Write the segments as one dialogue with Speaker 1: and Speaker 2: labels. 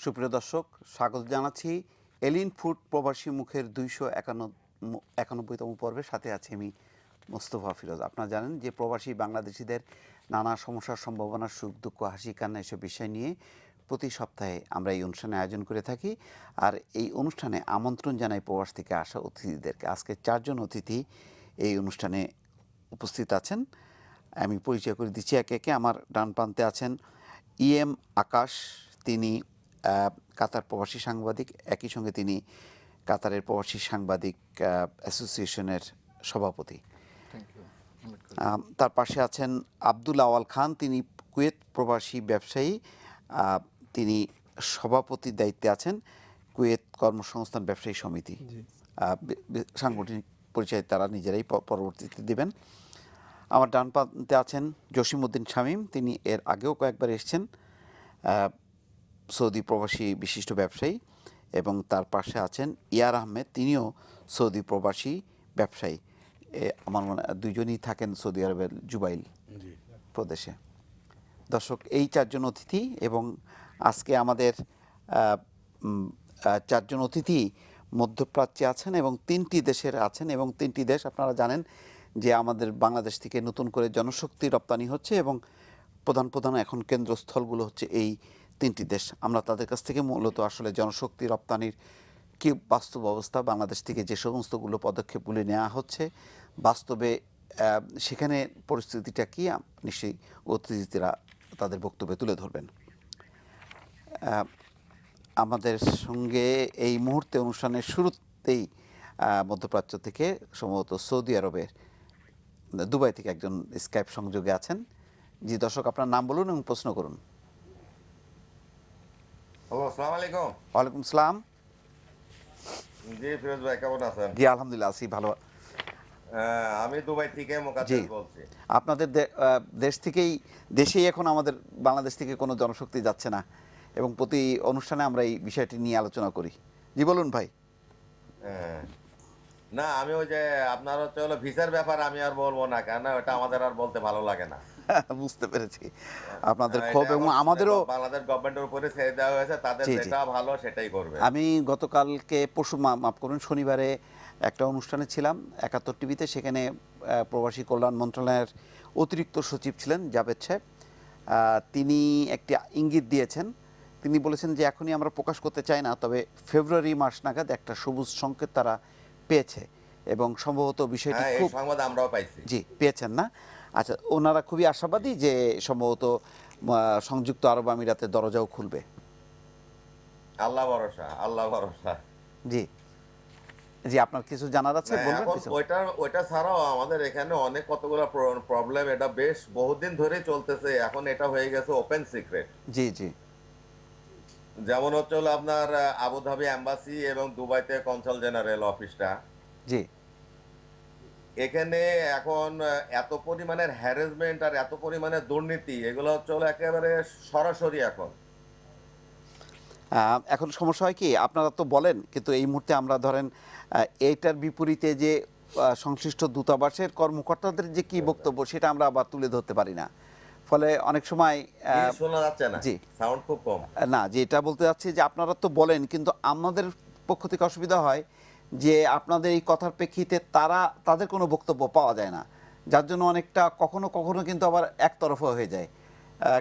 Speaker 1: সুপ্রিয় দর্শক, স্বাগত জানাচ্ছি এলিন ফুড প্রবাসী মুখের 291তম পর্বের সাথে আছি আমি মোস্তফা ফিরোজ। আপনারা জানেন যে প্রবাসী বাংলাদেশিদের নানা সমস্যার সম্ভাবনা, সুখ দুঃখ, হাসি কান্না এসব বিষয় নিয়ে প্রতি সপ্তাহে আমরা এই অনুষ্ঠানে আয়োজন করে থাকি। আর এই অনুষ্ঠানে আমন্ত্রণ জানাই প্রবাস থেকে আসা অতিথিদেরকে। আজকে 4 জন অতিথি এই অনুষ্ঠানে উপস্থিত আছেন। আমি পরিচয় করে দিচ্ছি একে একে। আমার ডান প্রান্তে আছেন ইএম আকাশ, তিনি কাতার প্রবাসী সাংবাদিক, একই সঙ্গে তিনি কাতারের প্রবাসী সাংবাদিক অ্যাসোসিয়েশনের সভাপতি। তার পাশে আছেন আব্দুল আওয়াল খান, তিনি কুয়েত প্রবাসী ব্যবসায়ী, তিনি সভাপতির দায়িত্বে আছেন কুয়েত কর্মসংস্থান ব্যবসায়ী সমিতি। সাংগঠনিক পরিচয় তারা নিজেরাই পরবর্তীতে দেবেন। আমার ডান প্রান্তে আছেন জসিমউদ্দিন শামীম, তিনি এর আগেও কয়েকবার এসেছেন, সৌদি প্রবাসী বিশিষ্ট ব্যবসায়ী। এবং তার পাশে আছেন ইয়ার আহমেদ, তিনিও সৌদি প্রবাসী ব্যবসায়ী। আমার মনে হয় দুজনই থাকেন সৌদি আরবের জুবাইল প্রদেশে। দর্শক, এই 4 জন অতিথি, এবং আজকে আমাদের 4 জন অতিথি মধ্যপ্রাচ্যে আছেন এবং 3টি দেশের আছেন। এবং 3টি দেশ আপনারা জানেন যে আমাদের বাংলাদেশ থেকে নতুন করে জনশক্তি রপ্তানি হচ্ছে, এবং প্রধান এখন কেন্দ্রস্থলগুলো হচ্ছে এই 3টি দেশ। আমরা তাদের কাছ থেকে মূলত আসলে জনশক্তি রপ্তানির কি বাস্তব অবস্থা, বাংলাদেশ থেকে যে সমস্তগুলো পদক্ষেপগুলি নেওয়া হচ্ছে বাস্তবে সেখানে পরিস্থিতিটা কী, নিশ্চয়ই অতিথিরা তাদের বক্তব্যে তুলে ধরবেন। আমাদের সঙ্গে এই মুহূর্তে অনুষ্ঠানের শুরুতেই মধ্যপ্রাচ্য থেকে সম্ভবত সৌদি আরবের দুবাই থেকে একজন স্কাইপ সংযোগে আছেন। জি দর্শক, আপনার নাম বলুন এবং প্রশ্ন করুন।
Speaker 2: হ্যালো, আসসালামু আলাইকুম।
Speaker 1: ওয়ালাইকুম সালাম।
Speaker 2: জি ফিরোজ ভাই, কেমন আছেন?
Speaker 1: জি আলহামদুলিল্লাহ আছি ভালো।
Speaker 2: আমি দুবাই থেকে মোকাদ্দেস বলছি।
Speaker 1: আপনাদের দেশেই এখন আমাদের বাংলাদেশ থেকে কোনো জনশক্তি যাচ্ছে না, এবং প্রতি অনুষ্ঠানে আমরা এই বিষয়টি নিয়ে আলোচনা করি। জি বলুন ভাই।
Speaker 2: না, আমি ওই যে আপনার হচ্ছে হলো ভিসার ব্যাপার আমি আর বলবো না, কেন ওটা আমাদের আর বলতে ভালো লাগে না।
Speaker 1: বুঝতে পেরেছি আপনাদের ক্ষোভ, এবং আমাদেরও
Speaker 2: বাংলাদেশ গভর্নমেন্টের উপরে ছেড়ে দেওয়া হয়েছে, তাদের যেটা ভালো সেটাই করবে।
Speaker 1: আমি গতকালকে মাফ করুন, শনিবারে একটা অনুষ্ঠানে ছিলাম 71 টিভিতে। সেখানে প্রবাসী কল্যাণ মন্ত্রণালয়ের অতিরিক্ত সচিব ছিলেন জাভেদ সাহেব। তিনি একটি ইঙ্গিত দিয়েছেন। তিনি বলেছেন যে এখনই আমরা প্রকাশ করতে চাই না, তবে ফেব্রুয়ারি মাস নাগাদ একটা সবুজ সংকেত তারা পেয়েছে, এবং সম্ভবত বিষয়টি খুব
Speaker 2: সংবাদ আমরাও পাইছি।
Speaker 1: জি পেয়েছেন না? আচ্ছা, ওনারা খুবই আশাবাদী যে সম্ভবত সংযুক্ত আরব আমিরাতের দরজাও খুলবে।
Speaker 2: আল্লাহ ভরসা, আল্লাহ ভরসা।
Speaker 1: জি জি, আপনার কিছু জানার আছে বলবেন কিছু?
Speaker 2: ওইটা ছাড়াও আমাদের এখানে অনেক কতগুলো প্রবলেম, এটা বেশ বহুদিন ধরেই চলতেছে, এখন এটা হয়ে গেছে ওপেন সিক্রেট।
Speaker 1: জি জি,
Speaker 2: যেমন হচ্ছে হলো আপনার আবুধাবি এম্বাসি এবং দুবাইতে কনসাল জেনারেল অফিসটা,
Speaker 1: জি
Speaker 2: এখানে এখন এত পরিমাণের হ্যারাসমেন্ট আর এত পরিমাণের দুর্নীতি, এগুলো হচ্ছে হলো একেবারে সরাসরি
Speaker 1: এখন সমস্যা হয় কি, আপনারা তো বলেন, কিন্তু এই মুহূর্তে আমরা ধরেন এইটার বিপরীতে যে সংশ্লিষ্ট দূতাবাসের কর্মকর্তাদের যে কি বক্তব্য সেটা আমরা আবার তুলে ধরতে পারি না, ফলে অনেক সময়
Speaker 2: শোনা যাচ্ছে না,
Speaker 1: জি
Speaker 2: সাউন্ড খুব কম।
Speaker 1: না, যে এটা বলতে যাচ্ছি যে আপনারা তো বলেন, কিন্তু আমাদের পক্ষ থেকে অসুবিধা হয় যে আপনাদের এই কথার প্রেক্ষিতে তাদের কোনো বক্তব্য পাওয়া যায় না, যার জন্য অনেকটা কখনো কখনো কিন্তু আবার একতরফা হয়ে যায়।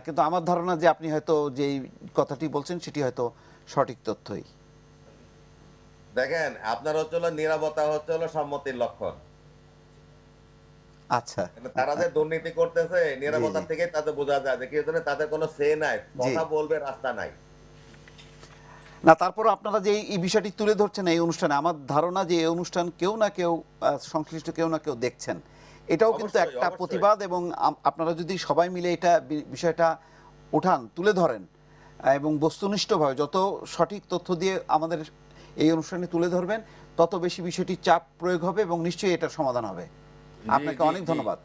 Speaker 1: কিন্তু আমার ধারণা যে আপনি হয়তো যেই কথাটি বলছেন সেটি হয়তো সঠিক তথ্যই।
Speaker 2: দেখেন, আপনার হচ্ছে হলো নিরাপত্তা হচ্ছে হলো সম্মতির লক্ষণ।
Speaker 1: আচ্ছা,
Speaker 2: তারা যে দুর্নীতি করতেছে, নিরাপত্তা থেকে তাদের বোঝা যায় যে কি তাদের কোনো সে নাই, কথা বলবে রাস্তা নাই।
Speaker 1: না, তারপর আপনারা যে এই বিষয়টি তুলে ধরছেন এই অনুষ্ঠানে, আমার ধারণা যে এই অনুষ্ঠান কেউ না কেউ সংশ্লিষ্ট কেউ না কেউ দেখছেন, এটাও কিন্তু একটা প্রতিবাদ। এবং আপনারা যদি সবাই মিলে এটা বিষয়টা উঠান, তুলে ধরেন, এবং বস্তুনিষ্ঠভাবে যত সঠিক তথ্য দিয়ে আমাদের এই অনুষ্ঠানে তুলে ধরবেন, তত বেশি বিষয়টি চাপ প্রয়োগ হবে এবং নিশ্চয়ই এটার সমাধান হবে। আপনাকে অনেক ধন্যবাদ।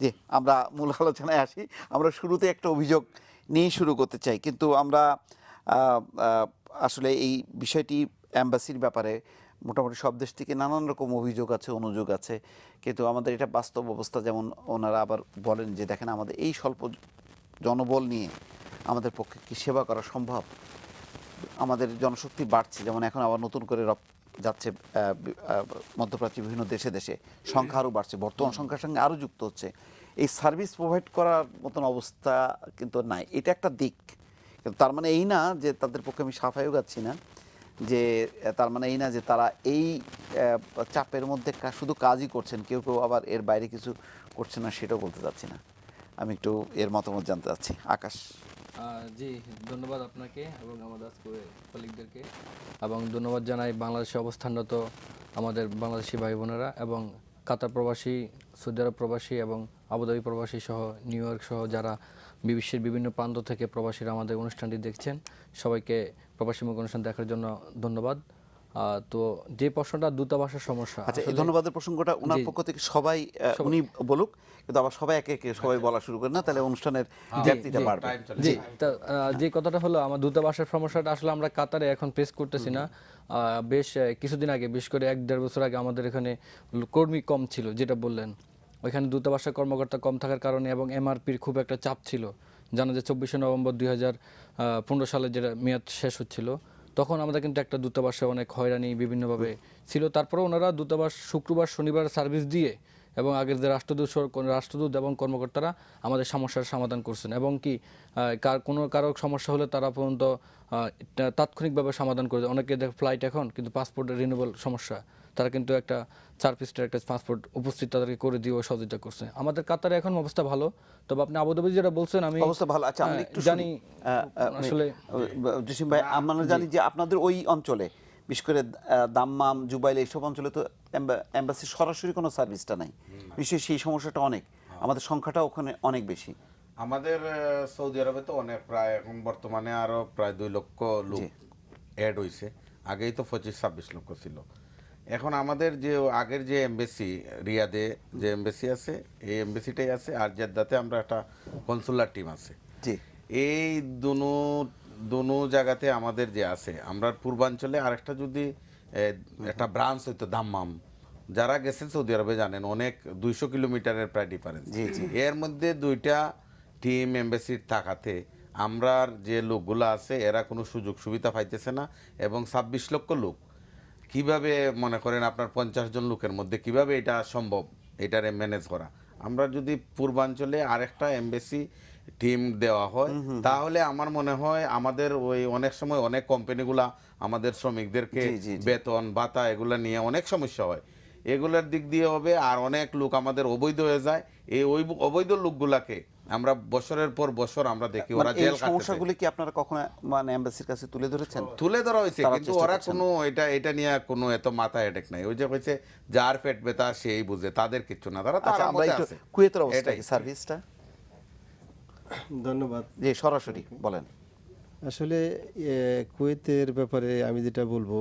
Speaker 1: জি, আমরা মূল আলোচনায় আসি। আমরা শুরুতে একটা অভিযোগ নিয়ে শুরু করতে চাই, কিন্তু আমরা আসলে এই বিষয়টি অ্যাম্বাসির ব্যাপারে মোটামুটি সব দেশ থেকে নানান রকম অভিযোগ আছে, অনুযোগ আছে, কিন্তু আমাদের এটা বাস্তব অবস্থা। যেমন ওনারা আবার বলেন যে দেখেন, আমাদের এই স্বল্প জনবল নিয়ে আমাদের পক্ষে কি সেবা করা সম্ভব? আমাদের জনশক্তি বাড়ছে, যেমন এখন আবার নতুন করে যাচ্ছে মধ্যপ্রাচ্যের বিভিন্ন দেশে দেশে, সংখ্যা আরও বাড়ছে, বর্তমান সংখ্যার সঙ্গে আরও যুক্ত হচ্ছে। এই সার্ভিস প্রোভাইড করার মতন অবস্থা কিন্তু নাই। এটা একটা দিক, কিন্তু তার মানে এই না যে তাদের পক্ষে আমি সাফাইও গাচ্ছি না, যে তার মানে এই না যে তারা এই চাপের মধ্যে শুধু কাজই করছেন, কেউ কেউ আবার এর বাইরে কিছু করছে না, সেটাও বলতে চাচ্ছি না। আমি একটু এর মতামত জানতে চাচ্ছি। আকাশ।
Speaker 3: জি, ধন্যবাদ আপনাকে এবং আমাদের আজকে কলিগদেরকে, এবং ধন্যবাদ জানাই বাংলাদেশে অবস্থানরত আমাদের বাংলাদেশি ভাই বোনেরা এবং কাতার প্রবাসী, সৌদি আরব প্রবাসী এবং আবুধাবি প্রবাসী সহ নিউ ইয়র্ক সহ যারা বিশ্বের বিভিন্ন প্রান্ত থেকে প্রবাসীরা আমাদের অনুষ্ঠানটি দেখছেন, সবাইকে প্রবাসীমুখ অনুষ্ঠান দেখার জন্য ধন্যবাদ। তো যে প্রশ্নটা দূতাবাসের সমস্যা,
Speaker 1: আচ্ছা, এই ধন্যবাদের প্রসঙ্গটা ওনার পক্ষ থেকে সবাই উনি বলুক, কিন্তু আবার সবাই একে একে সবাই বলা শুরু করেন না, তাহলে অনুষ্ঠানের ব্যাপ্তিটা বাড়বে।
Speaker 3: জি, যে কথাটা হলো আমার দূতাবাসের সমস্যাটা আসলে আমরা কাতারে এখন ফেস করতেছি না। বেশ কিছুদিন আগে, বিশেষ করে 1-1.5 বছর আগে আমাদের এখানে কর্মী কম ছিল, যেটা বললেন। ওইখানে দূতাবাসের কর্মকর্তা কম থাকার কারণে এবং এমআরপির খুব একটা চাপ ছিল। জানা যায় 24শে নভেম্বর 2015 সালে যেটা মেয়াদ শেষ হচ্ছিল, তখন আমাদের কিন্তু একটা দূতাবাসে অনেক হয়রানি বিভিন্নভাবে ছিল। তারপরে ওনারা দূতাবাস শুক্রবার শনিবার সার্ভিস দিয়ে এবং আগের যে রাষ্ট্রদূত এবং কর্মকর্তারা আমাদের সমস্যার সমাধান করছেন, এবং কি কারো সমস্যা হলে তারা পর্যন্ত তাৎক্ষণিকভাবে সমাধান করে দেয়। অনেকে দেখ ফ্লাইট এখন কিন্তু পাসপোর্টের রিনিউয়াল সমস্যা, তারা কিন্তু একটা 4 পৃষ্ঠার একটা পাসপোর্ট উপস্থিত তাদেরকে করে দিয়ে সহযোগিতা করছে। আমাদের কাতারে এখন অবস্থা ভালো, তবে আপনি আবুধাবি যেটা বলছেন আমি
Speaker 1: অবস্থা ভালো। আচ্ছা, আমি একটু
Speaker 3: জানি আসলে
Speaker 1: জসিম ভাই, আমরা জানি যে আপনাদের ওই অঞ্চলে, বিশেষ করে দাম্মাম, জুবাইল, এইসব অঞ্চলে তো এম্বাসির সরাসরি কোনো সার্ভিসটা নাই। নিশ্চয়ই সেই সমস্যাটা অনেক, আমাদের সংখ্যাটা ওখানে অনেক বেশি।
Speaker 4: আমাদের সৌদি আরবে তো অনেক, প্রায় এখন বর্তমানে আরো প্রায় 2 লক্ষ লোক অ্যাড হয়েছে। আগেই তো 25-26 লক্ষ ছিল। এখন আমাদের যে আগের যে এমবেসি, রিয়াদে যে এমবেসি আছে, এই এমবেসিটাই আছে, আর জেদ্দাতে আমরা একটা কনসুলার টিম আছে।
Speaker 1: জি,
Speaker 4: এই দুনো জায়গাতে আমাদের যে আছে, আমরা পূর্বাঞ্চলে আরেকটা যদি একটা ব্রাঞ্চ হইতো দাম্মাম, যারা গেছেন সৌদি আরবে জানেন অনেক 200 কিলোমিটারের প্রায় ডিফারেন্স। এর মধ্যে 2টা টিম এমবেসির থাকাতে আমরা যে লোকগুলো আছে এরা কোনো সুযোগ সুবিধা পাইতেছে না, এবং 26 লক্ষ লোক কিভাবে মনে করেন আপনার 50 জন লোকের মধ্যে কিভাবে এটা সম্ভব এটারে ম্যানেজ করা। আমরা যদি পূর্বাঞ্চলে আরেকটা এমবেসি টিম দেওয়া হয়, তাহলে আমার মনে হয় আমাদের ওই অনেক সময় অনেক কোম্পানিগুলা আমাদের শ্রমিকদেরকে বেতন ভাতা এগুলা নিয়ে অনেক সমস্যা হয়, এগুলার দিক দিয়ে হবে। আর অনেক লোক আমাদের অবৈধ হয়ে যায়, এই অবৈধ লোকগুলাকে আমরা বছরের পর বছর আমরা দেখি ওরা জেল কাটতেছে।
Speaker 1: সমস্যাগুলি কি আপনারা কখনো মানে এমবাসির কাছে তুলে ধরেছেন?
Speaker 4: তুলে ধরা হয়েছে, কিন্তু ওরা কোনো এটা নিয়ে কোনো এত মাথা হেডেক নাই। ওই যে হয়েছে যার পেট ব্যথা সেই বুঝে, তাদের কিছু না, তারা
Speaker 1: আচ্ছা, আমরা একটু কুয়েতের অবস্থা কি, সার্ভিসটা?
Speaker 5: ধন্যবাদ।
Speaker 1: জি, সরাসরি বলেন।
Speaker 5: আসলে কুয়েতের ব্যাপারে আমি যেটা বলবো,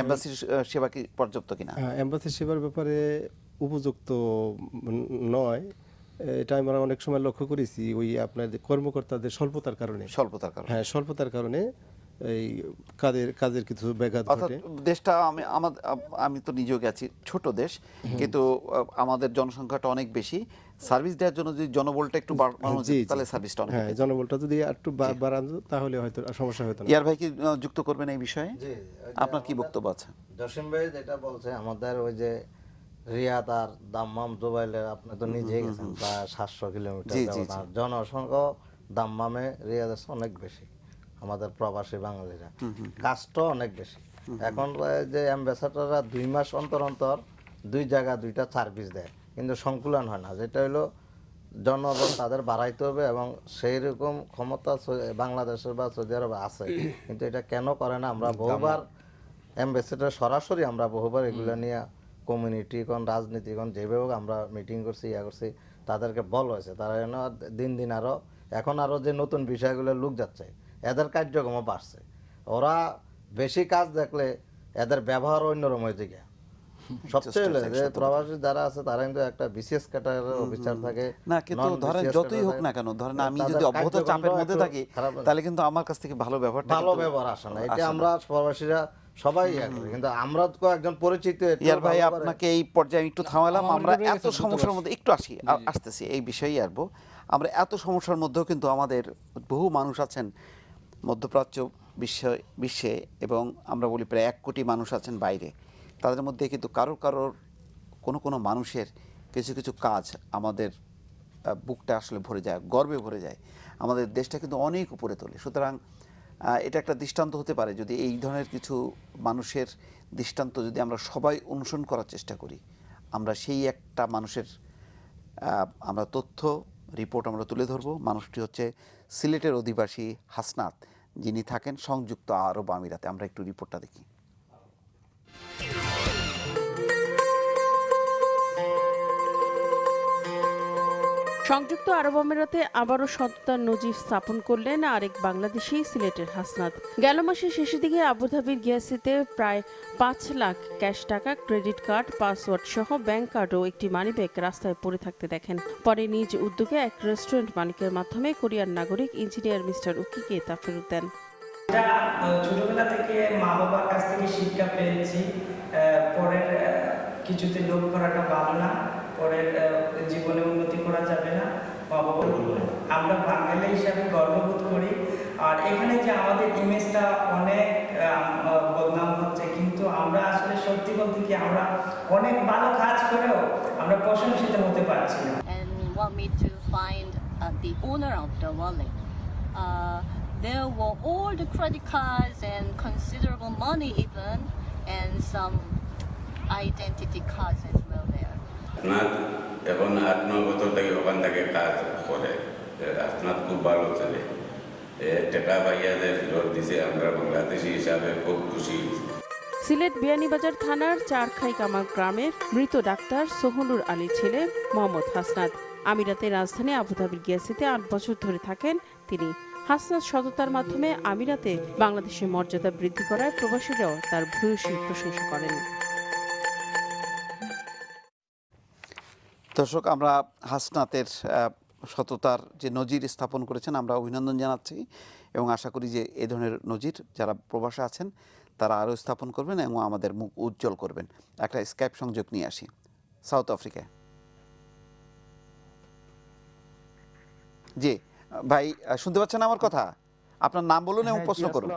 Speaker 1: এমবাসির সেবা কি পর্যাপ্ত কিনা?
Speaker 5: এমবাসি সেবার ব্যাপারে উপযুক্ত নয়, এটা আমরা অনেক সময় লক্ষ্য করেছি। ওই আপনাদের কর্মকর্তাদের স্বল্পতার কারণে, হ্যাঁ স্বল্পতার কারণে এই কাজের কিছু ব্যাঘাত ঘটে।
Speaker 1: দেশটা আমি তো নিজেও গেছি, ছোট দেশ, কিন্তু আমাদের জনসংখ্যাটা অনেক বেশি। সার্ভিস দেওয়ার জন্য যদি জনবলটা একটু বাড়ানো যেত, তাহলে সার্ভিসটা অনেক,
Speaker 5: হ্যাঁ জনবলটা যদি একটু বাড়ানো তাহলে হয়তো সমস্যা হতো না।
Speaker 1: ইয়ার ভাই কি যুক্ত করবেন এই বিষয়ে? আপনার কি বক্তব্য আছে?
Speaker 6: জসিম ভাই যেটা বলছে, আমাদের ওই যে রিয়াদ আর দাম্মাম জুবাইলের, আপনি তো নিজেই গেছেন, প্রায় 700 কিলোমিটার ব্যবধান। জনসংখ্যা দাম্মামে রিয়াদের অনেক বেশি, আমাদের প্রবাসী বাঙালিরা কাজটা অনেক বেশি। এখন যে অ্যাম্বাসাডাররা 2 মাস অন্তর অন্তর 2 জায়গা 2টা সার্ভিস দেয়, কিন্তু সংকুলন হয় না, যেটা হলো জনবল তাদের বাড়াইতে হবে, এবং সেই রকম ক্ষমতা বাংলাদেশের বা সৌদি আরবে আছে, কিন্তু এটা কেন করে না? আমরা বহুবার অ্যাম্বাসেডার সরাসরি আমরা বহুবার এগুলো নিয়ে কমিউনিটি কোন রাজনীতি কোন যেভাবে আমরা মিটিং করছি, করছি, তাদেরকে বল হয়েছে, তারা যেন দিন দিন এখন আরও যে নতুন বিষয়গুলো লোক যাচ্ছে, এদের কার্যক্রম বাড়ছে। ওরা বেশি কাজ দেখলে এদের ব্যবহার অন্যরকম হয়ে যায়। সবচেয়ে যে প্রবাসী যারা আছে তারা কিন্তু একটা বিশেষ ক্যাটাগরির অফিসার থাকে
Speaker 1: না, কিন্তু ধরেন যতই হোক না কেন, ধরেন আমি যদি অব্যাহত চাপের মধ্যে থাকি, তাহলে কিন্তু আমার কাছ থেকে ভালো ব্যবহার
Speaker 6: আসে না। এটা আমরা প্রবাসীরা সবাই কিন্তু আমরা তো একজন পরিচিত।
Speaker 1: ইয়ার ভাই, আপনাকে এই পর্যায়ে একটু থামালাম, আমরা এত সমস্যার মধ্যে একটু আসতেছি এই বিষয়েই আসবো। আমরা এত সমস্যার মধ্যেও কিন্তু আমাদের বহু মানুষ আছেন মধ্যপ্রাচ্য বিশ্বে এবং আমরা বলি প্রায় 1 কোটি মানুষ আছেন বাইরে। তাদের মধ্যে কিন্তু কারোর কোনো মানুষের কিছু কিছু কাজ আমাদের বুকটা আসলে ভরে যায়, গর্বে ভরে যায়, আমাদের দেশটা কিন্তু অনেক উপরে তোলে। সুতরাং এটা একটা দৃষ্টান্ত হতে পারে যদি এই ধরনের কিছু মানুষের দৃষ্টান্ত যদি আমরা সবাই অনুসরণ করার চেষ্টা করি, আমরা সেই একটা মানুষের আমরা তথ্য রিপোর্ট আমরা তুলে ধরব। মানুষটি হচ্ছে সিলেটের অধিবাসী হাসনাত, যিনি থাকেন সংযুক্ত আরব আমিরাতে। আমরা একটু রিপোর্টটা দেখি।
Speaker 7: সংযুক্ত আরব আমিরাতে আবারও সততার নজির স্থাপন করলেন আরেক বাংলাদেশি সিলেটের হাসনাত। গেল মাসের শেষের দিকে আবুধাবির গিয়াসিতে প্রায় 5 লাখ ক্যাশ টাকা, ক্রেডিট কার্ড, পাসওয়ার্ড সহ ব্যাংক কার্ড ও একটি মানিব্যাগ রাস্তায় পড়ে থাকতে দেখেন। পরে নিজ উদ্যোগে এক রেস্টুরেন্ট মালিকের মাধ্যমে কোরিয়ার নাগরিক ইঞ্জিনিয়ার মিস্টার উকিকে তা ফেরত দেন।
Speaker 8: ছোটবেলা থেকে মা বাবার কাছ থেকে শিক্ষা পেয়েছি, পরের কিছুতে লোভ করাটা ভালো না, পরের জীবনে উন্নতি করা যাবে না। মা বাবা আমরা বাঙালি হিসাবে গর্ববোধ করি। আর এখানে যে আমাদের ইমেজটা অনেক বদনাম হচ্ছে, কিন্তু আমরা আসলে সত্যি বলতে কি আমরা অনেক ভালো কাজ করেও আমরা প্রশংসিত হতে পারছি না।
Speaker 9: And want me to find the owner of the wallet. There were all the credit cards and considerable money even, and some identity cards as well there.
Speaker 10: আপনার এখন 8-9 বছর থেকে ওখান থেকে কাজ করে, আপনার খুব ভালো ছেলে, টাকা পাইয়া যায় ফেরত দিছে। আমরা বাংলাদেশি হিসাবে খুব খুশি।
Speaker 7: সিলেট বিয়ানীবাজার থানার চারখাই কামাল গ্রামের মৃত ডাক্তার সোহনুর আলীর ছেলে মোহাম্মদ হাসনাত। আমিরাতের রাজধানী আবুধাবির গিয়াসিতে 8 বছর ধরে থাকেন তিনি। হাসনাত সততার মাধ্যমে আমিরাতে বাংলাদেশের মর্যাদা বৃদ্ধি করায় প্রবাসীরাও তার ভূয়সী প্রশংসা করেন।
Speaker 1: দর্শক, আমরা হাসনাতের সততার যে নজির স্থাপন করেছেন আমরা অভিনন্দন জানাচ্ছি এবং আশা করি যে এই ধরনের নজির যারা প্রবাসে আছেন তারা আরও স্থাপন করবেন এবং আমাদের মুখ উজ্জ্বল করবেন। একটা স্কাইপ সংযোগ নিয়ে আসি সাউথ আফ্রিকায়। জি ভাই, শুনতে পাচ্ছেন আমার কথা? আপনার নাম বলুন এবং প্রশ্ন করুন।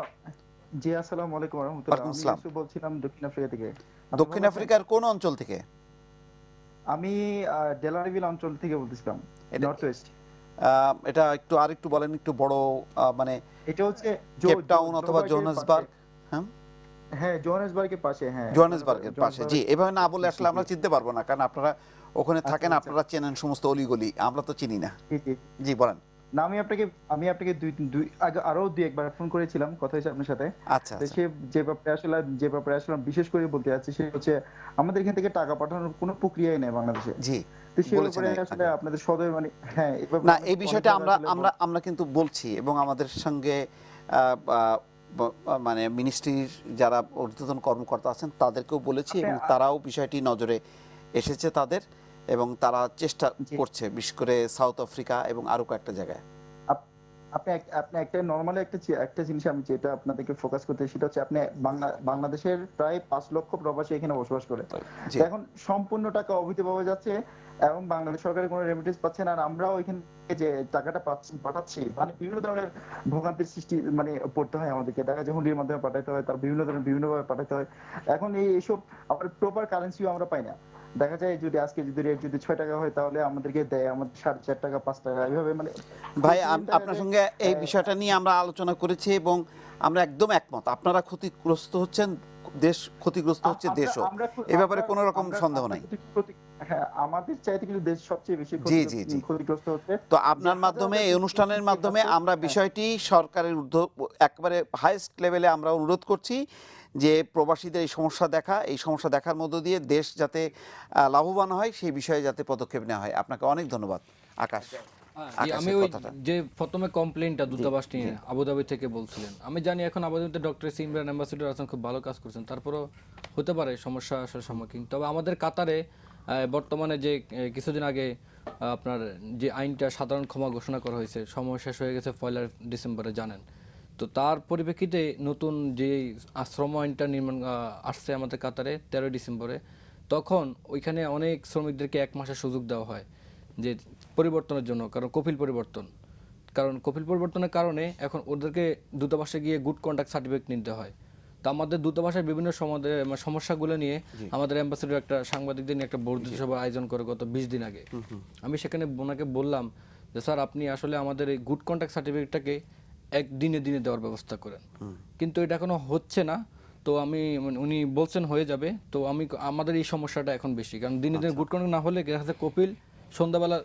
Speaker 11: জি, আসসালামু আলাইকুম ওয়া রাহমাতুল্লাহ।
Speaker 1: ওয়ালাইকুম আসসালাম।
Speaker 11: আমি বলছিলাম দক্ষিণ আফ্রিকা থেকে।
Speaker 1: দক্ষিণ আফ্রিকার কোন অঞ্চল থেকে?
Speaker 11: আমি ডেলারিভিল অঞ্চল থেকে বলতেছিলাম, নর্থ ওয়েস্ট।
Speaker 1: এটা একটু আরেকটু বলেন, একটু বড়, মানে
Speaker 11: এটা হচ্ছে
Speaker 1: কেপ টাউন অথবা জোহানেসবার্গ? হ্যাঁ
Speaker 11: হ্যাঁ, জোহানেসবার্গের পাশে। হ্যাঁ,
Speaker 1: জোহানেসবার্গের পাশে। জি, এভাবে না বলে আসলে আমরা চিনতে পারবো না, কারণ আপনারা ওখানে থাকেন, আপনারা চেনেন সমস্ত অলিগলি, আমরা তো চিনি না। জি বলেন।
Speaker 11: না, আমি আপনাকে আরো দুই একবার ফোন করেছিলাম, কথা হয়েছে আপনার সাথে।
Speaker 1: আচ্ছা,
Speaker 11: সে যে ব্যাপারে আসলে বিশেষ করে বলতে যাচ্ছি সে হচ্ছে আমাদের এখান থেকে টাকা পাঠানোর কোনো প্রক্রিয়াই নেই বাংলাদেশে।
Speaker 1: জি,
Speaker 11: তো সেই ব্যাপারে আসলে আপনাদের সদয় মানে হ্যাঁ,
Speaker 1: না এই বিষয়টা আমরা কিন্তু বলছি এবং আমাদের সঙ্গে মানে মিনিস্ট্রির যারা ঊর্ধ্বতন কর্মকর্তা আছেন তাদেরকেও বলেছি এবং তারাও বিষয়টি নজরে এসেছে তাদের, এবং তারা চেষ্টা করছে বিশেষ করে সাউথ আফ্রিকা এবং আরো কয়েকটা জায়গায়।
Speaker 11: আপনি একটা নরমালি একটা জিনিস আমি যেটা আপনাদেরকে ফোকাস করতে, সেটা হচ্ছে আপনি বাংলাদেশের প্রায় 5 লক্ষ প্রবাসী এখানে বসবাস করে। এখন সম্পূর্ণ টাকা অবৈধভাবে যাচ্ছে এবং বাংলাদেশ সরকারের কোনো রেমিটেন্স পাচ্ছে না। আর আমরাও এখান থেকে যে টাকাটা পাঠাচ্ছি মানে বিভিন্ন ধরনের ভোগান্তির সৃষ্টি মানে পড়তে হয় আমাদেরকে। টাকা যে হুন্ডির মাধ্যমে পাঠাতে হয়, তার বিভিন্নভাবে পাঠাতে হয়। এখন এইসব আবার প্রপার কারেন্সিও আমরা পাই না। দেখা যায় যদি আজকে যদি রেট যদি 6 টাকা হয় তাহলে আমাদেরকে দেয় আমাদের 4.5 টাকা 5 টাকা এইভাবে। মানে
Speaker 1: ভাই, আপনার সঙ্গে এই বিষয়টা নিয়ে আমরা আলোচনা করেছি এবং আমরা একদম একমত। আপনারা ক্ষতিগ্রস্ত হচ্ছেন, দেশ ক্ষতিগ্রস্ত হচ্ছে, দেশও, এই ব্যাপারে কোনো রকম সন্দেহ নাই।
Speaker 11: হ্যাঁ, আমাদের চাইতে কিন্তু দেশ সবচেয়ে বেশি ক্ষতিগ্রস্ত হচ্ছে।
Speaker 1: তো আপনার মাধ্যমে, এই অনুষ্ঠানের মাধ্যমে আমরা বিষয়টি সরকারের একেবারে হাইয়েস্ট লেভেলে আমরা অনুরোধ করছি যে প্রবাসীদের এই সমস্যা দেখার মধ্য দিয়ে দেশ যাতে লাভবান হয় সেই বিষয়ে যাতে পদক্ষেপ নেওয়া হয়। আপনাকে অনেক ধন্যবাদ আকাশ।
Speaker 3: আমি ওই যে প্রথমে কমপ্লেইনটা দূতাবাস নিয়ে আবুধাবি থেকে বলছিলেন, আমি জানি এখন আবুধাবিতে ডক্টর ইমরান অ্যাম্বাসেডর আছেন, খুব ভালো কাজ করছেন, তারপরও হতে পারে সমস্যা আসার সম্মুখীন। তবে আমাদের কাতারে বর্তমানে যে কিছুদিন আগে আপনার যে আইনটা সাধারণ ক্ষমা ঘোষণা করা হয়েছে, সময় শেষ হয়ে গেছে 1 ডিসেম্বরে জানেন, তো তার পরিপ্রেক্ষিতে নতুন যে আশ্রম আইনটা নির্মাণ আসছে আমাদের কাতারে 13 ডিসেম্বরে, তখন ওইখানে অনেক শ্রমিকদেরকে 1 মাসের সুযোগ দেওয়া হয়। যে পরিবর্তনের জন্য, কারণ কপিল পরিবর্তন, কারণ কপিল পরিবর্তনের কারণে এখন ওদেরকে দূতাবাসে গিয়ে গুড কন্ডাক্ট সার্টিফিকেট নিতে হয়। তো আমাদের দূতাবাসের বিভিন্ন সমস্যাগুলো নিয়ে আমাদের অ্যাম্বাসেডর একটা সাংবাদিকদের নিয়ে একটা বর্ধিত সভা আয়োজন করে গত 20 দিন আগে। আমি সেখানে ওনাকে বললাম যে স্যার আপনি আসলে আমাদের এই গুড কন্ডাক্ট সার্টিফিকেটটাকে দিনে দেওয়ার ব্যবস্থা করেন, কিন্তু এটা এখনো হচ্ছে না। তো উনি বলছেন হয়ে যাবে। তো আমাদের এই সমস্যাটা এখন বেশি, কারণ দিনে গুড কন্ডাক্ট না হলে কপিল সন্ধ্যাবেলা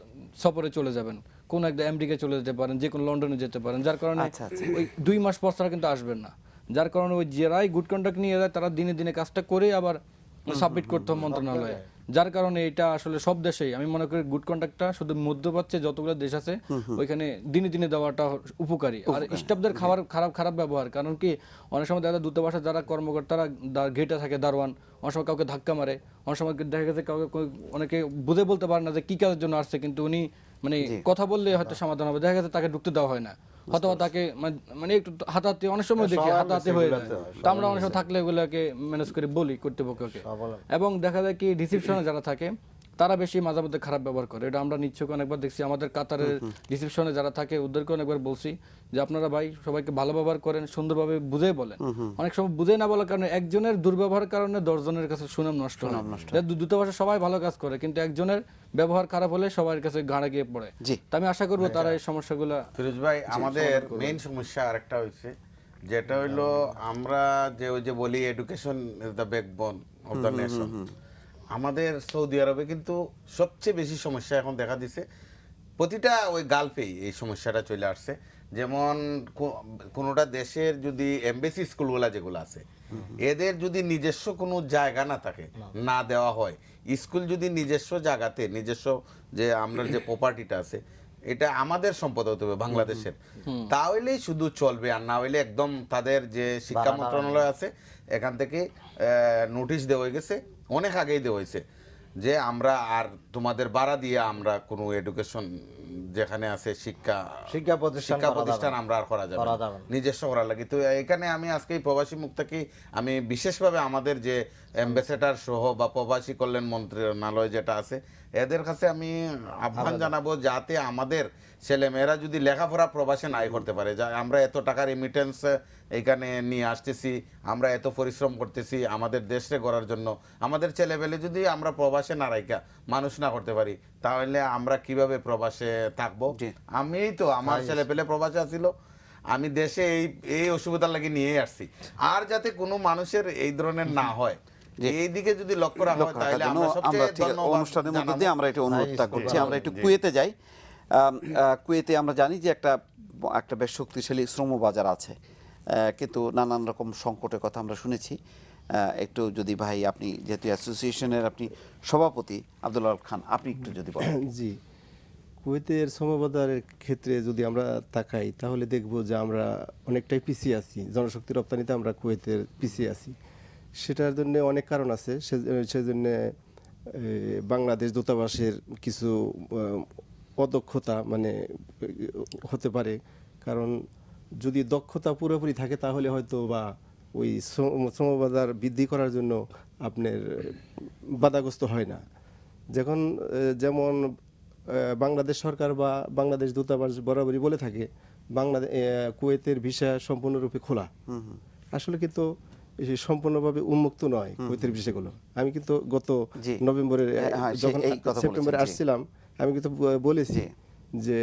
Speaker 3: সফরে চলে যাবেন, কোন একটা আমেরিকা চলে যেতে পারেন, যে কোনো লন্ডনে যেতে পারেন, যার কারণে ওই 2 মাস পর তারা কিন্তু আসবেন না। যার কারণে ওই যারাই গুড কন্ডাক্ট নিয়ে যায় তারা দিনে কাজটা করে আবার সাবমিট করতে হবে মন্ত্রণালয়ে। যার কারণে এটা আসলে সব দেশেই আমি মনে করি গুড কন্ডাক্টটা শুধু মধ্যপ্রাচ্যে যতগুলো দেশ আছে ওইখানে দিনে দেওয়াটা উপকারী। আর স্টাফদের খারাপ ব্যবহার, কারণ কি অনেক সময় দেখা যায় দূতাবাসে যারা কর্মকর্তারা গেটে থাকে দারোয়ান, অনেক সময় কাউকে ধাক্কা মারে, অনেক সময় দেখা গেছে কাউকে অনেকে বুঝে বলতে পারে না যে কি কাজের জন্য আসছে, কিন্তু উনি কথা বললে হয়তো সমাধান হবে, দেখা গেছে তাকে ঢুকতে দেওয়া হয় না, অথবা তাকে একটু হাতাহাতি অনেক সময় দেখি হাতাহাতি হয়ে যায়। তো আমরা অনেক সময় থাকলে এগুলোকে ম্যানেজ করে বলি কর্তৃপক্ষকে। এবং দেখা যায় কি রিসিপশনে যারা থাকে তারা বেশি মাঝে মধ্যে খারাপ ব্যবহার করে, এটা আমরা নিশ্চয়ই অনেকবার দেখছি। আমাদের কাতারের রিসিপশনে যারা থাকে ওদেরকে অনেকবার বলছি যে আপনারা ভাই সবাইকে ভালো ব্যবহার করেন, সুন্দরভাবে বুঝে বলেন। অনেক সময় বুঝে না বলার কারণে একজনের দুর্ব্যবহারের কারণে 10 জনের কাছে সুনাম নষ্ট হয়। দূতাবাসে সবাই ভালো কাজ করে, কিন্তু একজনের ব্যবহার খারাপ হলে সবার কাছে ঘাড়ে গিয়ে পড়ে। তো আমি আশা করবো তারা এই সমস্যাগুলো।
Speaker 4: ফিরোজ ভাই, আমাদের মেইন সমস্যা আরেকটা হয়েছে, যেটা হইলো আমরা ওই যে বলি education is the backbone of the nation. আমাদের সৌদি আরবে কিন্তু সবচেয়ে বেশি সমস্যা এখন দেখা দিছে, প্রতিটা ওই গালফেই এই সমস্যাটা চলে আসছে। যেমন কোনোটা দেশের যদি এমবেসি স্কুলগুলা যেগুলো আছে এদের যদি নিজস্ব কোনো জায়গা না থাকে, না দেওয়া হয়, স্কুল যদি নিজস্ব জায়গাতে নিজস্ব যে আমরা যে প্রপার্টিটা আছে এটা আমাদের সম্পদ হতে হবে বাংলাদেশের, তাহলেই শুধু চলবে। আর না হইলে একদম তাদের যে শিক্ষা মন্ত্রণালয় আছে এখান থেকে নোটিশ দেওয়া হয়ে গেছে, অনেক আগেই দেওয়া হয়েছে যে আমরা আর তোমাদের ভাড়া দিয়ে আমরা কোনো এডুকেশন যেখানে আছে শিক্ষা প্রতিষ্ঠান আমরা আর করা যাবে নিজস্ব করা লাগে। তো এখানে আমি আজকে প্রবাসী মুক্তাকে আমি বিশেষভাবে আমাদের যে অ্যাম্বাসেডর সহ বা প্রবাসী কল্যাণ মন্ত্রণালয় যেটা আছে এদের কাছে আমি আহ্বান জানাবো যাতে আমাদের ছেলেমেয়েরা যদি লেখাপড়া প্রবাসে নাই করতে পারে, যা আমরা এত টাকা রেমিটেন্স এখানে নিয়ে আসতেছি, আমরা এত পরিশ্রম করতেছি আমাদের দেশে গড়ার জন্য, আমাদের ছেলেবেলে যদি আমরা প্রবাসে না রাইখা মানুষ না করতে পারি তাহলে আমরা কিভাবে প্রবাসে থাকবো? আমি তো আমার ছেলেপেলে প্রবাসে আসছিল, আমি দেশে এই অসুবিধার লাগে নিয়ে আসছি। আর যাতে কোনো মানুষের এই ধরনের না হয় এই দিকে যদি লক্ষ্য রাখা হয় তাহলে আমরা সবচেয়ে
Speaker 1: অনুষ্ঠানের মধ্যে দিয়ে আমরা এটা অনুরোধ করছি। আমরা একটু কুয়েতে যাই। কুয়েতে আমরা জানি যে একটা বেশ শক্তিশালী শ্রম বাজার আছে, কিন্তু নানান রকম সংকটের কথা আমরা শুনেছি। একটু যদি ভাই আপনি যেহেতু অ্যাসোসিয়েশনের আপনি সভাপতি আব্দুল আল খান, আপনি একটু যদি বলেন।
Speaker 5: জি, কুয়েতের শ্রম বাজারের ক্ষেত্রে যদি আমরা তাকাই তাহলে দেখব যে আমরা অনেকটাই পিছিয়ে আছি, জনশক্তি রপ্তানিতে আমরা কুয়েতের পিছিয়ে আছি। সেটার জন্য অনেক কারণ আছে। সেজন্য বাংলাদেশ দূতাবাসের কিছু অদক্ষতা হতে পারে, কারণ যদি দক্ষতা পুরোপুরি থাকে তাহলে হয়তো বা ওই শ্রমবাজার বৃদ্ধি করার জন্য আপনার বাধাগ্রস্ত হয় না। যেমন বাংলাদেশ সরকার বা বাংলাদেশ দূতাবাস বরাবরই বলে থাকে কুয়েতের ভিসা সম্পূর্ণরূপে খোলা, আসলে কিন্তু সম্পূর্ণভাবে উন্মুক্ত নয় কুয়েতের ভিসাগুলো। আমি কিন্তু গত নভেম্বরের যখন সেপ্টেম্বরে আসছিলাম আমি কিন্তু বলেছি যে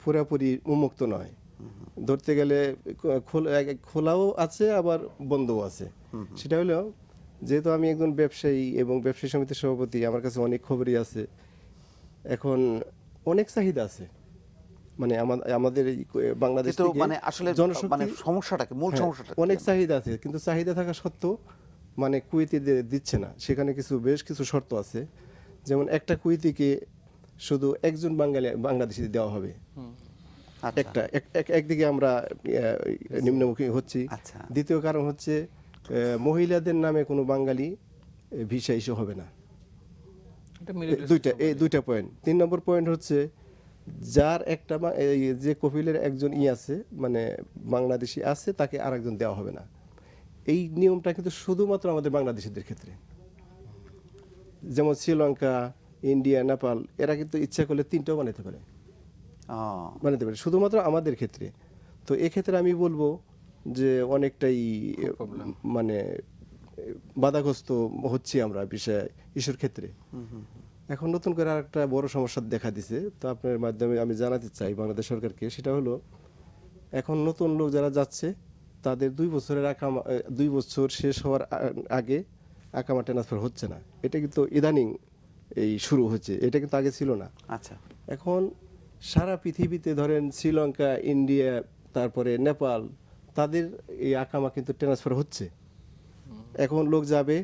Speaker 5: পুরোপুরি উন্মুক্ত নয়, ধরতে গেলে খোলাও আছে আবার বন্ধও আছে। সেটা হলো যেহেতু আমি একজন ব্যবসায়ী এবং ব্যবসায়ী সমিতির সভাপতি, আমার কাছে অনেক খবরই আছে। এখন অনেক চাহিদা আছে, আমাদের বাংলাদেশ অনেক চাহিদা আছে, কিন্তু চাহিদা থাকা সত্ত্বেও কুয়েতি দিচ্ছে না। সেখানে বেশ কিছু শর্ত আছে, যেমন একটা কুয়েতিকে শুধু একজন বাংলাদেশি দেওয়া হবে। একদিকে আমরা নিম্নমুখী হচ্ছি। দ্বিতীয় কারণ হচ্ছে মহিলাদের নামে কোনো বাঙালি ভিসা ইস্যু হবে না। দুইটা পয়েন্ট। 3 নম্বর পয়েন্ট হচ্ছে যার একটা যে কপিলের একজন আছে বাংলাদেশি আছে তাকে আরেকজন দেওয়া হবে না। এই নিয়মটা কিন্তু শুধুমাত্র আমাদের বাংলাদেশিদের ক্ষেত্রে, যেমন শ্রীলঙ্কা, ইন্ডিয়া, নেপাল, এরা কিন্তু ইচ্ছা করলে 3টাও বানাতে পারে, শুধুমাত্র আমাদের ক্ষেত্রে। তো এক্ষেত্রে আমি বলবো যে অনেকটাই মানে বাধাগ্রস্ত হচ্ছি আমরা বিষয় ইস্যুর ক্ষেত্রে। এখন নতুন করে আরেকটা বড় সমস্যা দেখা দিছে, তো আপনার মাধ্যমে আমি জানাতে চাই বাংলাদেশ সরকারকে, সেটা হলো এখন নতুন লোক যারা যাচ্ছে তাদের 2 বছর শেষ হওয়ার আগে আকামা ট্রান্সফার হচ্ছে না। এটা কিন্তু ইদানিং এই শুরু হচ্ছে, এটা কিন্তু আগে ছিল না।
Speaker 1: আচ্ছা,
Speaker 5: এখন সারা পৃথিবীতে ধরেন শ্রীলঙ্কা, ইন্ডিয়া, তারপরে নেপাল, তাদের এই আকামা কিন্তু ট্রান্সফার হচ্ছে। এখন লোক যাবে,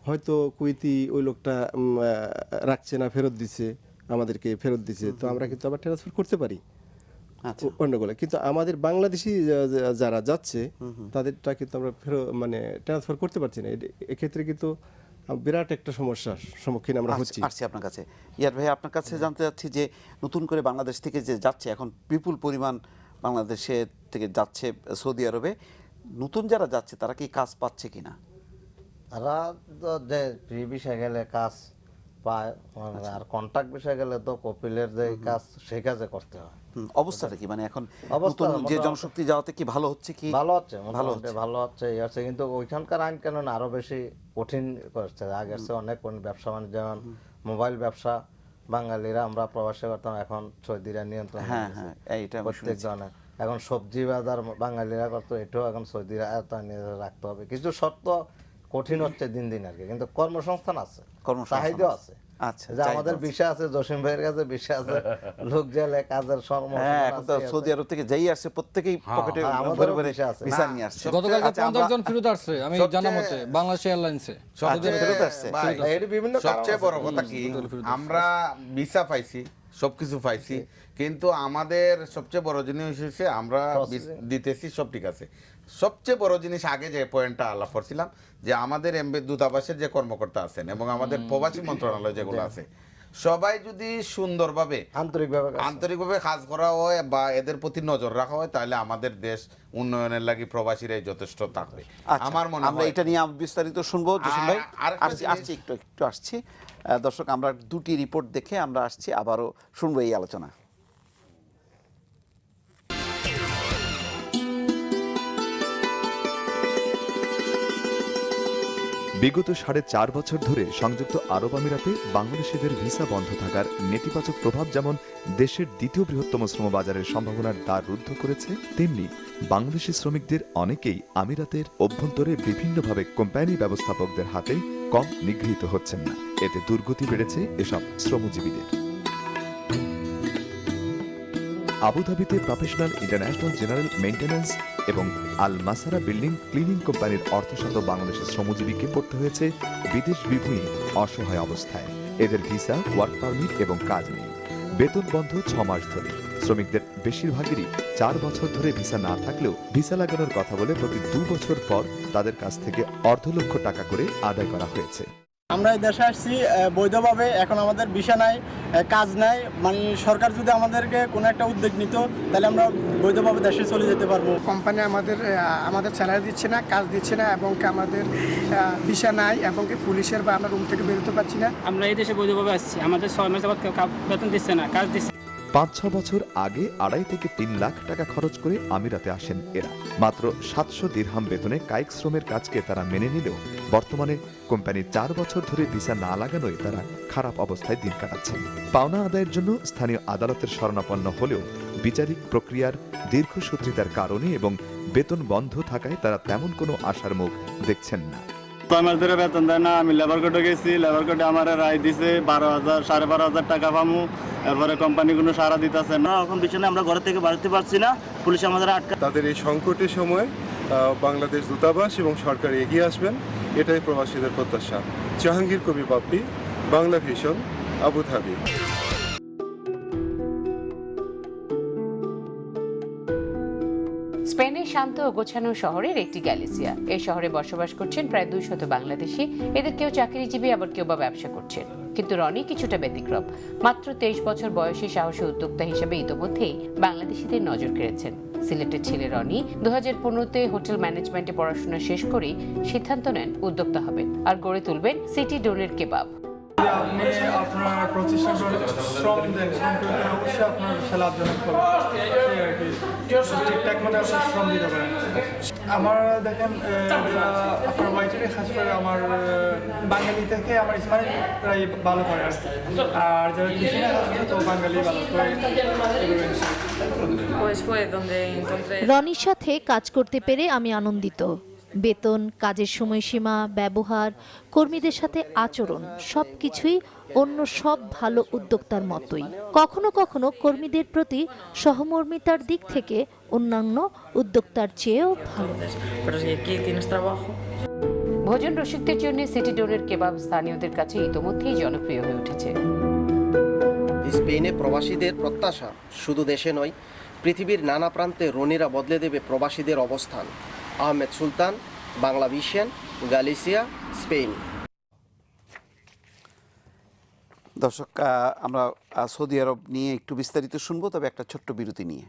Speaker 5: হয়তো কুয়েতি ওই লোকটা রাখছে না, ফেরত দিচ্ছে, আমাদেরকে ফেরত দিচ্ছে, তো আমরা কিন্তু আবার ট্রান্সফার করতে পারি অন্যগুলো। কিন্তু আমাদের বাংলাদেশি যারা যাচ্ছে তাদেরটা কিন্তু আমরা মানে ট্রান্সফার করতে পারছি না। এক্ষেত্রে কিন্তু বিরাট একটা সমস্যার সম্মুখীন আমরা হচ্ছি।
Speaker 1: আসছি আপনার কাছে। ইয়ার ভাই, আপনার কাছে জানতে চাচ্ছি যে নতুন করে বাংলাদেশ থেকে যে যাচ্ছে, এখন বিপুল পরিমাণ বাংলাদেশে থেকে যাচ্ছে সৌদি আরবে, নতুন যারা যাচ্ছে তারা কি কাজ পাচ্ছে কিনা?
Speaker 6: তারা তো যে ফ্রি বিষয় গেলে কাজ পায়, আর কন্ট্রাক্ট বিষয় গেলে তো কপিলের যে কাজ সেই কাজে করতে হয়।
Speaker 1: অবস্থাটা কি, মানে এখন নতুন যে জনশক্তি যাওয়াতে কি ভালো হচ্ছে? কি
Speaker 6: ভালো হচ্ছে, মোটামুটি ভালো হচ্ছে, কিন্তু ওইখানকার আইন কানুন আরো বেশি কঠিন করছে। আগের চেয়ে অনেক ব্যবসা বাণিজ্য, যেমন মোবাইল ব্যবসা বাঙালিরা আমরা প্রবাসী করতাম, এখন সৌদিরা নিয়ন্ত্রণ প্রত্যেক জনের। এখন সবজি বাজার বাঙালিরা করতো, এটাও এখন সৌদিরা রাখতে হবে। কিছু শর্ত কঠিন হচ্ছে দিন দিন আর কি, কিন্তু কর্মসংস্থান আছে, চাহিদা আছে।
Speaker 1: আচ্ছা,
Speaker 6: যে আমাদের বিষয় আছে, জসিম ভাইয়ের কাছে বিষয় আছে, লোক গেলে কাজের
Speaker 1: সৌদি আরব থেকে যাই আসছে প্রত্যেকেই পকেটে ভরে ভরে ভিসা নিয়ে আসছে।
Speaker 3: গতকালকে 50 জন ফেরত আসছে, আমি জানা মতে বাংলাদেশ এয়ারলাইন্সে
Speaker 1: ফেরত আসছে।
Speaker 6: বিভিন্ন
Speaker 4: সবচেয়ে বড় কথা কি, আমরা ভিসা পাইছি, সবকিছু পাইছি, কিন্তু আমাদের সবচেয়ে বড় জিনিস হচ্ছে আমরা দিতেছি, সব ঠিক আছে। সবচেয়ে বড় জিনিস, আগে যে পয়েন্টটা আলাপ করছিলাম, যে আমাদের দূতাবাসের যে কর্মকর্তা আছেন এবং আমাদের প্রবাসী মন্ত্রণালয় যেগুলো আছে, সবাই যদি সুন্দরভাবে আন্তরিকভাবে কাজ করা হয় বা এদের প্রতি নজর রাখা হয়, তাহলে আমাদের দেশ উন্নয়নের লাগি প্রবাসীরাই যথেষ্ট থাকবে। আমার মনে হয়
Speaker 1: আমরা এটা নিয়ে বিস্তারিত শুনবো। জসিম ভাই আসছি, একটু আসছি। দর্শক, আমরা 2টি রিপোর্ট দেখে আমরা আসছি, আবারও শুনবো এই আলোচনা।
Speaker 12: বিগত 4.5 বছর ধরে সংযুক্ত আরব আমিরাতে বাংলাদেশিদের ভিসা বন্ধ থাকার নেতিবাচক প্রভাব যেমন দেশের দ্বিতীয় বৃহত্তম শ্রম বাজারের সম্ভাবনার দ্বার রুদ্ধ করেছে, তেমনি বাংলাদেশি শ্রমিকদের অনেকেই আমিরাতের অভ্যন্তরে বিভিন্নভাবে কোম্পানি ব্যবস্থাপকদের হাতে কম নিগৃহীত হচ্ছেন না। এতে দুর্গতি বেড়েছে এসব শ্রমজীবীদের। আবুধাবিতে প্রফেশনাল ইন্টারন্যাশনাল জেনারেল মেইনটেন্যান্স এবং আল মাসারা বিল্ডিং ক্লিনিং কোম্পানির অর্ধশত বাংলাদেশের শ্রমজীবীকে পড়তে হয়েছে বিদেশ বিভূঁই অসহায় অবস্থায়। এদের ভিসা, ওয়ার্ক পারমিট এবং কাজ নেই। বেতন বন্ধ 6 মাস ধরে। শ্রমিকদের বেশিরভাগেরই 4 বছর ধরে ভিসা না থাকলেও ভিসা লাগানোর কথা বলে প্রতি 2 বছর পর তাদের কাছ থেকে $250,000 টাকা করে আদায় করা হয়েছে।
Speaker 13: আমরা এই দেশে আসছি বৈধভাবে, এখন আমাদের ভিসা নাই, কাজ নাই। মানে সরকার যদি আমাদেরকে কোনো একটা উদ্যোগ নিত, তাহলে আমরা বৈধভাবে দেশে চলে যেতে পারবো।
Speaker 14: কোম্পানি আমাদের স্যালারি দিচ্ছে না, কাজ দিচ্ছে না, এবং আমাদের ভিসা নাই, এবং পুলিশের বা আমরা রুম থেকে বেরোতে পারছি না।
Speaker 15: আমরা এই দেশে বৈধভাবে আসছি, আমাদের 6 মাস যাবত বেতন দিচ্ছে না, কাজ দিচ্ছে।
Speaker 12: 5-6 বছর আগে 2.5 থেকে 3 লাখ টাকা খরচ করে আমিরাতে আসেন এরা। মাত্র 700 দিরহাম বেতনে কায়িক শ্রমের কাজকে তারা মেনে নিলেও বর্তমানে কোম্পানি 4 বছর ধরে ভিসা না লাগানোয় তারা খারাপ অবস্থায় দিন কাটাচ্ছেন। পাওনা আদায়ের জন্য স্থানীয় আদালতের শরণাপন্ন হলেও বিচারিক প্রক্রিয়ার দীর্ঘসূত্রিতার কারণে এবং বেতন বন্ধ থাকায় তারা তেমন কোনো আশার মুখ দেখছেন না।
Speaker 16: 6 মাস ধরে বেতন দেয় না। আমি লেবার কোর্টে গেছি, লেবার কোর্টে আমার রায় দিছে 12,000 12,500 টাকা পামু। এরপরে কোম্পানি কোনো সাড়া দিতেছে না। এখন বিছানে আমরা ঘর থেকে বাড়তে পারছি না, পুলিশ আমাদের আটকা।
Speaker 17: তাদের এই সংকটের সময় বাংলাদেশ দূতাবাস এবং সরকার এগিয়ে আসবেন, এটাই প্রবাসীদের প্রত্যাশা। জাহাঙ্গীর কবি বাপ্পি, বাংলা ভিশন, আবুধাবি।
Speaker 18: স্পেনের শান্ত ও গোছানো শহরের একটি গ্যালিসিয়া। এই শহরে বসবাস করছেন প্রায় 200 বাংলাদেশি। এদের কেউ চাকরিজীবী, আবার কেউ বা ব্যবসা করছেন। কিন্তু রনি কিছুটা ব্যতিক্রম। মাত্র 23 বছর বয়সী সাহসী উদ্যোক্তা হিসেবে ইতোমধ্যেই বাংলাদেশিদের নজর কেড়েছেন। সিলেটের ছেলে রনি 2015-তে হোটেল ম্যানেজমেন্টে পড়াশোনা শেষ করেই সিদ্ধান্ত নেন উদ্যোক্তা হবেন আর গড়ে তুলবেন সিটি ডোনের কেবাব।
Speaker 19: আপনি আপনার প্রতিষ্ঠান শ্রম দেন, শ্রম করে অবশ্যই আপনার সে লাভজনক হবে আর কি, ঠিকঠাক মতো আপনি শ্রম দিতে পারেন। আমার দেখেন আপনার ওয়াইটারে খাস করে আমার বাঙালি থেকে আমার ইসমাইলরাই ভালো করে আর কি, আর যারা কৃষি কাজ করে তো বাঙালি ভালো করে।
Speaker 20: রনির সাথে কাজ করতে পেরে আমি আনন্দিত। বেতন, কাজের সময়সীমা, ব্যবহার, কর্মীদের সাথে আচরণ সবকিছুই অন্য সব ভালো উদ্যোক্তার মতোই। কখনো কখনো কর্মীদের প্রতি সহমর্মিতার দিক থেকে অন্যান্য উদ্যোক্তার চেয়েও ভালো।
Speaker 18: ভোজন রসিকদের জন্য সিটি ডোরের কেবাব স্থানীয়দের কাছে ইতোমধ্যেই জনপ্রিয় হয়ে উঠেছে।
Speaker 21: স্পেনে প্রবাসীদের প্রত্যাশা শুধু দেশে নয়, পৃথিবীর নানা প্রান্তে রনিরা বদলে দেবে প্রবাসীদের অবস্থান। আহমেদ সুলতান, বাংলা ভিশন, গালিসিয়া, স্পেন।
Speaker 1: দর্শক, আমরা সৌদি আরব নিয়ে একটু বিস্তারিত শুনবো, তবে একটা ছোট্ট বিরতি নিয়ে।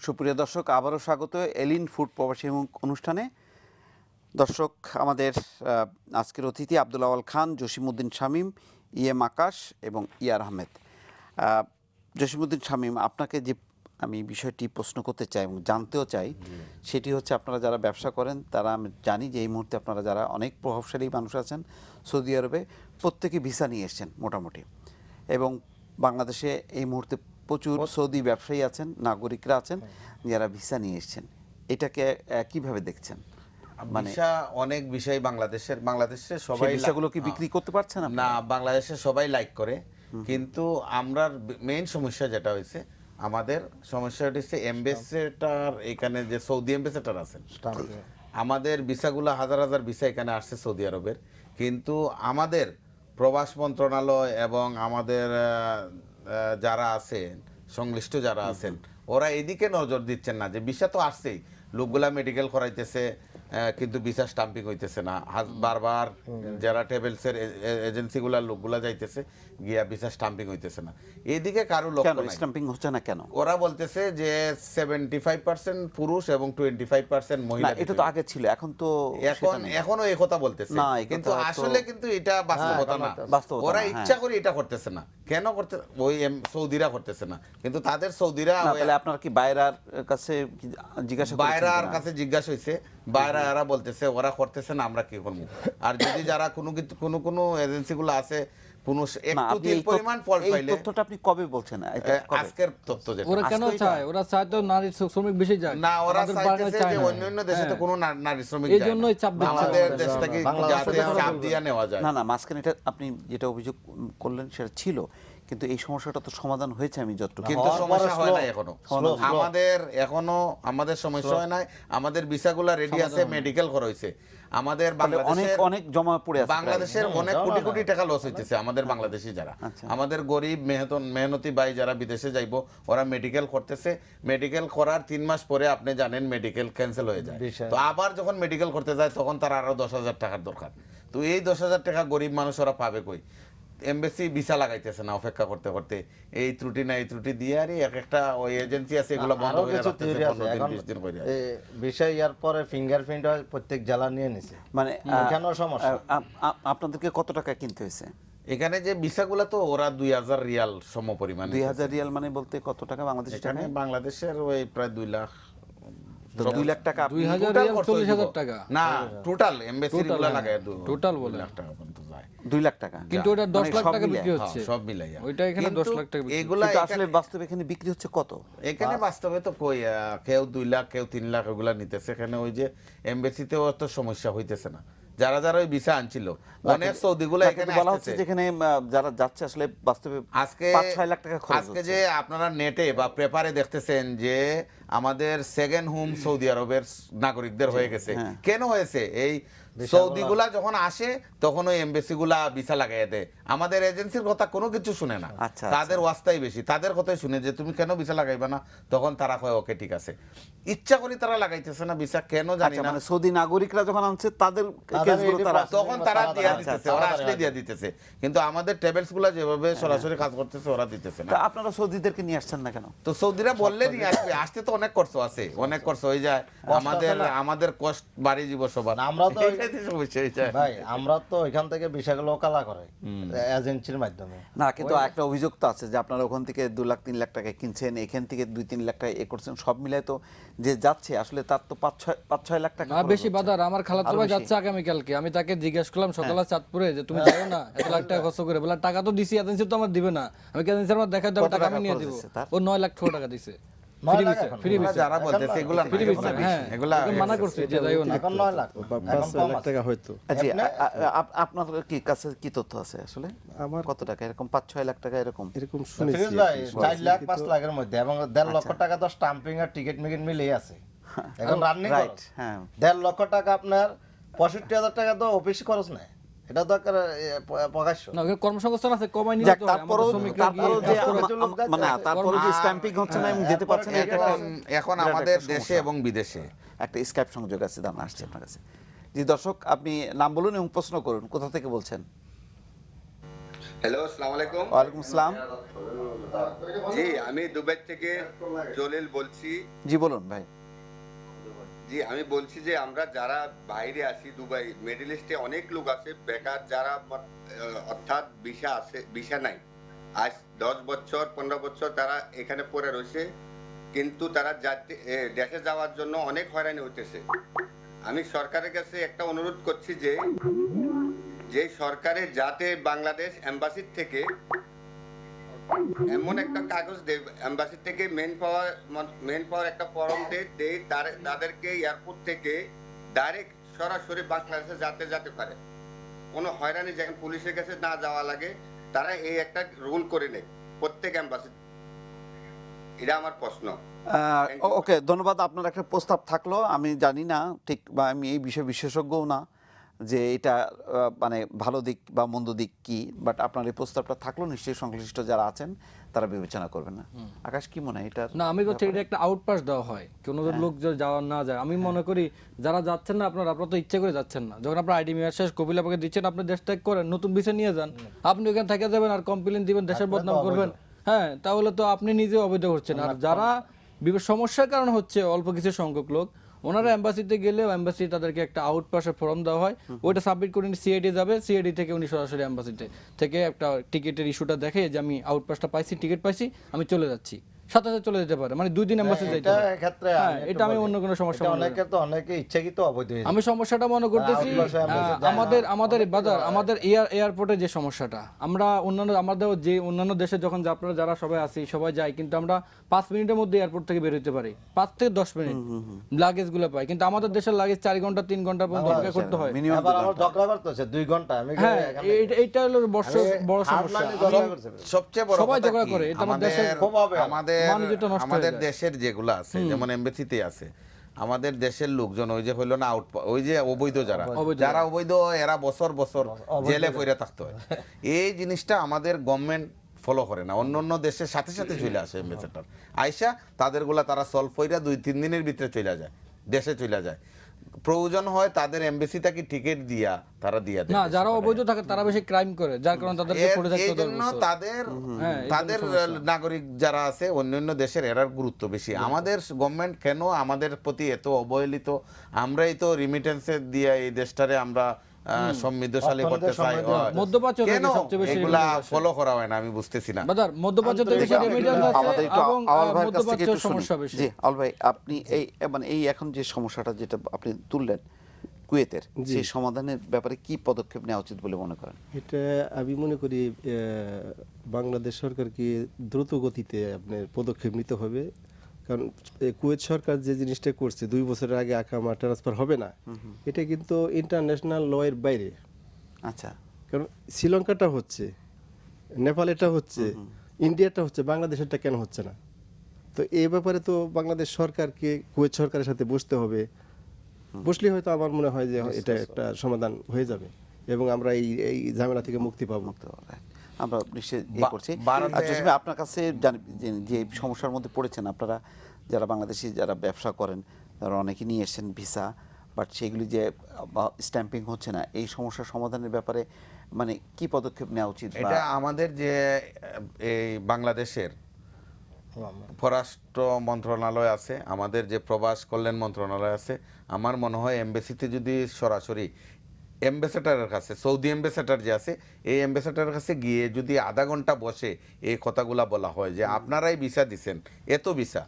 Speaker 1: সুপ্রিয় দর্শক, আবারও স্বাগত এলিন ফুড প্রবাসী অনুষ্ঠানে। দর্শক, আমাদের আজকের অতিথি আব্দুল আওয়াল খান, জসিমউদ্দিন শামীম, ইএম আকাশ এবং ইয়ার আহমেদ। জসিমউদ্দিন শামীম, আপনাকে যে আমি বিষয়টি প্রশ্ন করতে চাই এবং জানতেও চাই, সেটি হচ্ছে আপনারা যারা ব্যবসা করেন তারা, আমি জানি যে এই মুহূর্তে আপনারা যারা অনেক প্রভাবশালী মানুষ আছেন সৌদি আরবে, প্রত্যেকে ভিসা নিয়ে এসছেন মোটামুটি, এবং বাংলাদেশে এই মুহূর্তে প্রচুর সৌদি ব্যবসায়ী আছেন, নাগরিকরা আছেন যারা ভিসা নিয়ে এসছেন। এটাকে কিভাবে দেখছেন?
Speaker 4: মানে অনেক বিষয় বাংলাদেশের সবাই
Speaker 1: ভিসাগুলো কি বিক্রি করতে পারছেন
Speaker 4: না? বাংলাদেশের সবাই লাইক করে, কিন্তু আমরা মেইন সমস্যা যেটা হয়েছে, আমাদের সমস্যা হচ্ছে এমবেসিটার, এখানে যে সৌদি এমবেসিটার আছেন, আমাদের ভিসাগুলো হাজার হাজার ভিসা এখানে আসছে সৌদি আরবের, কিন্তু আমাদের প্রবাস মন্ত্রণালয় এবং আমাদের যারা আছেন সংশ্লিষ্ট যারা আছেন, ওরা এদিকে নজর দিচ্ছেন না যে ভিসা তো আসছেই, লোকগুলা মেডিকেল করাইতেছে কিন্তু ভিসা স্টাম্পিং হইতেছে না। বারবার যারা ট্রাভেলসের এজেন্সিগুলার লোকগুলা যাইতেছে, গিয়া ভিসা স্টাম্পিং হইতেছে না। এইদিকে কারো লক্ষ্য নাই,
Speaker 1: স্টাম্পিং হচ্ছে না কেন?
Speaker 4: ওরা বলতেছে যে 75% পুরুষ এবং 25% মহিলা।
Speaker 1: এটা তো আগে ছিল, এখন তো
Speaker 4: এখনো এই কথা বলতেছে, কিন্তু আসলে কিন্তু এটা বাস্তবতা না। ওরা ইচ্ছা করে এটা করতেছে না। কেন করতে? ওই সৌদিরা করতেছে না, কিন্তু তাদের সৌদিরা।
Speaker 1: তাহলে আপনার কি বাইরার কাছে জিজ্ঞাসা করেছেন?
Speaker 4: বাইরার কাছে জিজ্ঞাসা হইছে, বাইরা এরা বলতেছে ওরা করতেছে না, আমরা কি করব? আর যদি যারা কোনো এজেন্সিগুলো আছে, কোনো একটু তিল পরিমাণ ফল্ট পাইলে,
Speaker 1: এই তথ্যটা আপনি কবে বলছেন?
Speaker 4: আজকের তথ্য যেটা।
Speaker 3: ওরা কেন চায়? ওরা চায় তো নারী শ্রমিক বেশি যায়
Speaker 4: না, ওরা চাইতেছে যে অন্যান্য দেশে তো কোনো নারী শ্রমিক যায় না,
Speaker 3: এইজন্যই চাপ দিচ্ছে
Speaker 4: আমাদের দেশ থেকে যাতে চাপ দিয়ে নেওয়া যায়।
Speaker 1: না, মাঝখানে এটা আপনি যেটা অভিযোগ করলেন সেটা ছিল, কিন্তু এই সমস্যাটা তো সমাধান হয়েছে আমি যতটুকু।
Speaker 4: কিন্তু সমস্যা হয় না এখনো, আমাদের সমস্যা হয় নাই। আমাদের ভিসাগুলো রেডি আছে, মেডিকেল করা হইছে। আমাদের বাংলাদেশের
Speaker 1: অনেক জমা পড়ে আছে,
Speaker 4: বাংলাদেশের অনেক কোটি কোটি টাকা লস হইতেছে। আমাদের বাংলাদেশি যারা, আমাদের গরিব মেহনতি ভাই যারা বিদেশে যাইব, ওরা মেডিকেল করতেছে। মেডিকেল করার 3 মাস পরে আপনি জানেন মেডিকেল ক্যান্সেল হয়ে যায়। তো আবার যখন মেডিকেল করতে যায় তখন তার আরো 10,000 টাকার দরকার। তো এই 10,000 টাকা গরিব মানুষ ওরা পাবে কই? এমবেসি ভিসা লাগাইতেছে না, অপেক্ষা করতে করতে এই ত্রুটি না এই ত্রুটি দিয়ে, আর একটা ওই এজেন্সি আছে এগুলো বন্ধ করে রাখতেছে 15 দিন করে।
Speaker 6: ভিসা ইয়ার পরে ফিঙ্গারপ্রিন্ট প্রত্যেক জেলা নিয়ে নিছে,
Speaker 1: মানে
Speaker 6: কেন সমস্যা?
Speaker 1: আপনাদেরকে কত টাকা কিনতে হয়েছে
Speaker 4: এখানে? যে ভিসাগুলো তো ওরা 2,000 রিয়াল সম পরিমাণ।
Speaker 1: 2,000 রিয়াল মানে বলতে কত টাকা বাংলাদেশি টাকা?
Speaker 4: বাংলাদেশের ওই প্রায় 2 লাখ।
Speaker 1: 2 লাখ টাকা।
Speaker 3: 2,000 রিয়াল 40,000 টাকা
Speaker 4: না, টোটাল এমবেসির গুলো লাগায়
Speaker 3: টোটাল বলে
Speaker 4: 2 লাখ টাকা পর্যন্ত যায়।
Speaker 1: 2 লাখ টাকা,
Speaker 3: কিন্তু ওটা 10 লাখ টাকা বিক্রি হচ্ছে
Speaker 4: সব মিলাইয়া।
Speaker 3: ওইটা এখানে 10 লাখ টাকা বিক্রি।
Speaker 4: এগুলা
Speaker 1: আসলে বাস্তবে এখানে বিক্রি হচ্ছে কত?
Speaker 4: এখানে বাস্তবে তো কই কেউ 2 লাখ কেউ 3 লাখ এগুলা নিতেছে। এখানে ওই যে এমবেসিতেও তো সমস্যা হইতেছে না। যারা যারা ওই ভিসা আনছিল, অনেক সৌদিগুলো এখানে
Speaker 1: বলা হচ্ছে যেখানে যারা যাচ্ছে আসলে বাস্তবে
Speaker 4: আজকে
Speaker 1: 5-6 লাখ টাকা খরচ।
Speaker 4: আজকে যে আপনারা নেটে বা পেপারে দেখতেছেন যে আমাদের সেকেন্ড হোম সৌদি আরবের নাগরিকদের হয়ে গেছে। কেন হয়েছে? এই সৌদিগুলা যখন আসে তখন ওই এমবেসিগুলা ভিসা লাগাইয়া দেয়, আমাদের এজেন্সির কথা কোনো কিছু শুনে না, তাদের ওয়াস্তাই বেশি, তাদের কথাই শুনে যে তুমি কেন ভিসা লাগাইবা না, তখন তারা কয় ওকে ঠিক আছে। ইচ্ছা করি তারা লাগাইতেছে না ভিসা, কেন জানি না।
Speaker 1: মানে সৌদি নাগরিকরা যখন আনছে তাদের কেসগুলো
Speaker 4: তখন তারা দিয়া দিতেছে, ওরা আসলে দিয়া দিতেছে, কিন্তু আমাদের টেবিলস গুলা যেভাবে সরাসরি কাজ করতেছে ওরা দিতেছে না।
Speaker 1: আপনারা সৌদিদেরকে নিয়ে আসছেন না কেন?
Speaker 4: তো সৌদিরা বললে নিয়ে আসবে, আসতে তো অনেক খরচ আছে, অনেক খরচ হয়ে যায়, আমাদের কষ্ট বাড়ি জীব সবার।
Speaker 6: আমরা তো
Speaker 4: সমস্যা হয়ে যায়
Speaker 6: ভাই, আমরা তো এখান থেকে বিষয়গুলো কালা করে এজেন্সির মাধ্যমে।
Speaker 1: না, কিন্তু একটা অভিযোগ তো আছে যে আপনারা ওখান থেকে 2 লাখ 3 লাখ টাকা কিনছেন, এখান থেকে 2-3 লাখ টাকা করছেন, সব মিলাই তো যে যাচ্ছে আসলে তার তো 5-6 লাখ টাকা
Speaker 3: বেশি বাজার। আমার খালাতো ভাই যাচ্ছে আগামীকালকে, আমি তাকে জিজ্ঞেস করলাম সকালে চাঁদপুরে যে তুমি যাও না এত লাখ টাকা খরচ করে, বলে টাকা তো দিছি, এজেন্সি তো আমার দিবে না, আমি এজেন্সি আমার দেখা দেবো, টাকা আমি নিয়ে দিব। ও 9 লাখ টাকা দিছে
Speaker 4: যারা বলতেছে এগুলা
Speaker 1: মানা করছে যে যাইও না,
Speaker 5: এখন 9 লাখ 5 লাখ টাকা হয়তো।
Speaker 1: জি, আপনার কি কাছে কি তথ্য আছে আসলে আমার কত টাকা এরকম 5-6 লাখ টাকা এরকম
Speaker 6: শুনেছি ভাই, 4 লাখ 5 লাখের মধ্যে, এবং 1.5 লক্ষ টাকা তো স্টাম্পিং আর টিকিট মিকেট মিলেই আছে এখন রানিং। রাইট, হ্যাঁ, 1.5 লক্ষ টাকা আপনার 65,000 টাকা তো অফিস খরচ নেয়, এটা তো প্রকাশ্য
Speaker 3: না, কর্মসংস্থান আছে, কমাই নিলে তো
Speaker 1: তারপরও মানে তারপরও যে স্ট্যাম্পিং হচ্ছে না, আমি যেতে পারছি না।
Speaker 4: এখন আমাদের দেশে এবং বিদেশে
Speaker 1: একটা স্কাইপ সংযোগ আছে, দাঁড়ান আসছে আপনার কাছে। জি দর্শক, আপনি নাম বলুন এবং প্রশ্ন করুন, কোথা থেকে বলছেন?
Speaker 2: হ্যালো, আসসালামু আলাইকুম।
Speaker 1: ওয়ালাইকুম আসসালাম।
Speaker 2: জি, আমি দুবাই থেকে জলিল বলছি।
Speaker 1: জি বলুন ভাই।
Speaker 2: জি, আমি বলছি যে আমরা যারা বাইরে আছি, দুবাই মিডল ইস্টে অনেক লোক আছে বেকার, যারা অর্থাৎ ভিসা নাই, আজ 10 বছর 15 বছর তারা এখানে পড়ে রয়েছে, কিন্তু তারা দেশে যাওয়ার জন্য অনেক হয়রানি হইতেছে। আমি সরকারের কাছে একটা অনুরোধ করছি যে সরকারের যাতে বাংলাদেশ এম্বাসির থেকে এমন একটা কাগজ দেয়, এম্বাসি থেকে মেন পাওয়ার একটা ফর্ম দেয়, তাদেরকে এয়ারপোর্ট থেকে ডাইরেক্ট সরাসরি বাংলাদেশে যেতে পারে, কোনো হয়রানি যেন পুলিশের কাছে না যাওয়া লাগে, তারা এই একটা রুল করে নেয় প্রত্যেক এম্বাসি। এটা আমার প্রশ্ন।
Speaker 1: ওকে, ধন্যবাদ। আপনার একটা প্রস্তাব থাকলো, আমি জানি না ঠিক, বা আমি এই বিষয়ে বিশেষজ্ঞও না যে এটা মানে ভালো দিক বা মন্দ দিক কি, বাট আপনার এই প্রস্তাবটা থাকলো, নিশ্চয়ই সংশ্লিষ্ট যারা আছেন তারা বিবেচনা করবেন না। আকাশ কি মনে হয় এটা?
Speaker 3: না, আমি বলছি এটা একটা আউটপাস দেওয়া হয়, কোনো লোক যাওয়া না যায়। আমি মনে করি যারা যাচ্ছেন না, আপনারা তো ইচ্ছে করে যাচ্ছেন না, যখন আপনার আইডি মেয়াদ শেষ কপিল আপনাকে দিচ্ছেন, আপনি দেশ ত্যাগ করেন, নতুন ভিসা নিয়ে যান, আপনি ওখানে থেকে যাবেন আর কমপ্লেন দিবেন, দেশের বদনাম করবেন, হ্যাঁ, তাহলে তো আপনি নিজে অবৈধ হচ্ছেন। আর যারা সমস্যার কারণ হচ্ছে অল্প কিছু সংখ্যক লোক, ওনারা এম্বাসিতে গেলেও এম্বাসি তাদেরকে একটা আউটপাসের ফর্ম দেওয়া হয়, ওইটা সাবমিট করে সিআইডি যাবে, সিআইডি থেকে উনি সরাসরি এম্বাসিতে থেকে একটা টিকিটের ইস্যুটা দেখে যে আমি আউটপাসটা পাইছি, টিকিট পাইছি, আমি চলে যাচ্ছি, সাথে সাথে চলে যেতে পারে, মানে 2 দিন এম্বাসি যাইতে পারে। এটা আমি অন্য কোনো সমস্যা মনে করি না।
Speaker 6: অনেকে ইচ্ছাকৃত অবৈধ,
Speaker 3: আমি সমস্যাটা মনে করতেছি আমাদের বাজার, আমাদের এয়ারপোর্টে যে সমস্যাটা, আমরা অন্যান্য দেশে যখন আপনারা যারা সবাই আছি সবাই যাই, কিন্তু আমরা 5 মিনিটের মধ্যে এয়ারপোর্ট থেকে বের হতে পারি, 5 থেকে 10 মিনিট লাগেজ গুলো পাই, কিন্তু আমাদের দেশের লাগেজ 4 ঘন্টা 3 ঘন্টা পর্যন্ত অপেক্ষা করতে হয়।
Speaker 6: আবার আমার ঝগড়া করতে হচ্ছে 2 ঘন্টা। আমি
Speaker 3: এইটা হলো বড় সমস্যা,
Speaker 4: সবচেয়ে বড়
Speaker 3: সবাই ঝগড়া করে। এটা
Speaker 4: আমাদের দেশের যেগুলো আছে, যেমন এমবেসিতে আছে, আমাদের দেশের লোকজন ওই যে হইল না ওই যে অবৈধ যারা অবৈধ, এরা বছর বছর জেলে পড়ে থাকতে হয়। এই জিনিসটা আমাদের গভর্নমেন্ট ফলো করে না, অন্য দেশের সাথে সাথে চলে আসে এমবেসিটার আইসা, তাদেরগুলা তারা সলভ কইরা 2-3 দিনের ভিতরে চলে যায়, দেশে চলে যায়। প্রয়োজন হয় তাদের এমবেসি থেকে টিকিট দিয়া তারা দিয়া দেয়।
Speaker 3: না, যারা অবৈধ থাকে তারা বেশি ক্রাইম করে, যার কারণে তাদেরকে পড়ে থাকতে হয়।
Speaker 4: এইজন্য তাদের নাগরিক যারা আছে অন্যান্য দেশের, এরার গুরুত্ব বেশি। আমাদের গভর্নমেন্ট কেন আমাদের প্রতি এত অবহেলিত? আমরাই তো রিমিটেন্সে দিয়ে এই দেশটারে আমরা সমৃদ্ধশালী করতে চাই,
Speaker 3: মধ্যপ্রাচ্য থেকে সবচেয়ে বেশি
Speaker 4: এগুলা ফলো করা হয় না, আমি বুঝতেছি না।
Speaker 3: বাজার মধ্যপ্রাচ্য থেকে বেশি রেমিটেন্স আছে এবং মধ্যপ্রাচ্যের সমস্যা বেশি।
Speaker 1: জি আল ভাই, আপনি এই এখন যে সমস্যাটা যেটা আপনি তুললেন কুয়েতের, সেই সমাধানের ব্যাপারে কি পদক্ষেপ নেওয়া উচিত বলে মনে করেন?
Speaker 5: এটা আমি মনে করি বাংলাদেশ সরকারকে দ্রুত গতিতে আপনার পদক্ষেপ নিতে হবে, কারণ কুয়েত সরকার যে জিনিসটা করছে 2 বছরের আগে আকামা ট্রান্সফার হবে না, এটা কিন্তু ইন্টারন্যাশনাল ল এর বাইরে।
Speaker 1: আচ্ছা,
Speaker 5: কারণ শ্রীলঙ্কাটা হচ্ছে, নেপালেরটা হচ্ছে, ইন্ডিয়াটা হচ্ছে, বাংলাদেশেরটা কেন হচ্ছে না? তো এই ব্যাপারে তো বাংলাদেশ সরকারকে কুয়েত সরকারের সাথে বসতে হবে, বসলে হয়তো আমার মনে হয় যে এটা একটা সমাধান হয়ে যাবে এবং আমরা এই ঝামেলা থেকে মুক্তি পাবো।
Speaker 1: আমরা নিশ্চয়ই করছি। আর জসিম, আপনার কাছে যে সমস্যার মধ্যে পড়েছেন, আপনারা যারা বাংলাদেশি যারা ব্যবসা করেন তারা অনেকে নিয়ে এসেছেন ভিসা, বাট সেগুলি যে স্ট্যাম্পিং হচ্ছে না, এই সমস্যার সমাধানের ব্যাপারে মানে কি পদক্ষেপ নেওয়া উচিত?
Speaker 4: এটা আমাদের যে এই বাংলাদেশের পররাষ্ট্র মন্ত্রণালয় আছে, আমাদের যে প্রবাস কল্যাণ মন্ত্রণালয় আছে, আমার মনে হয় এমবেসিতে যদি সরাসরি অ্যাম্বাসেডারের কাছে, সৌদি অ্যাম্বাসেডার যে আছে, এই অ্যাম্বাসেডারের কাছে গিয়ে যদি আধা ঘন্টা বসে এই কথাগুলা বলা হয় যে আপনারাই ভিসা দিছেন, এত ভিসা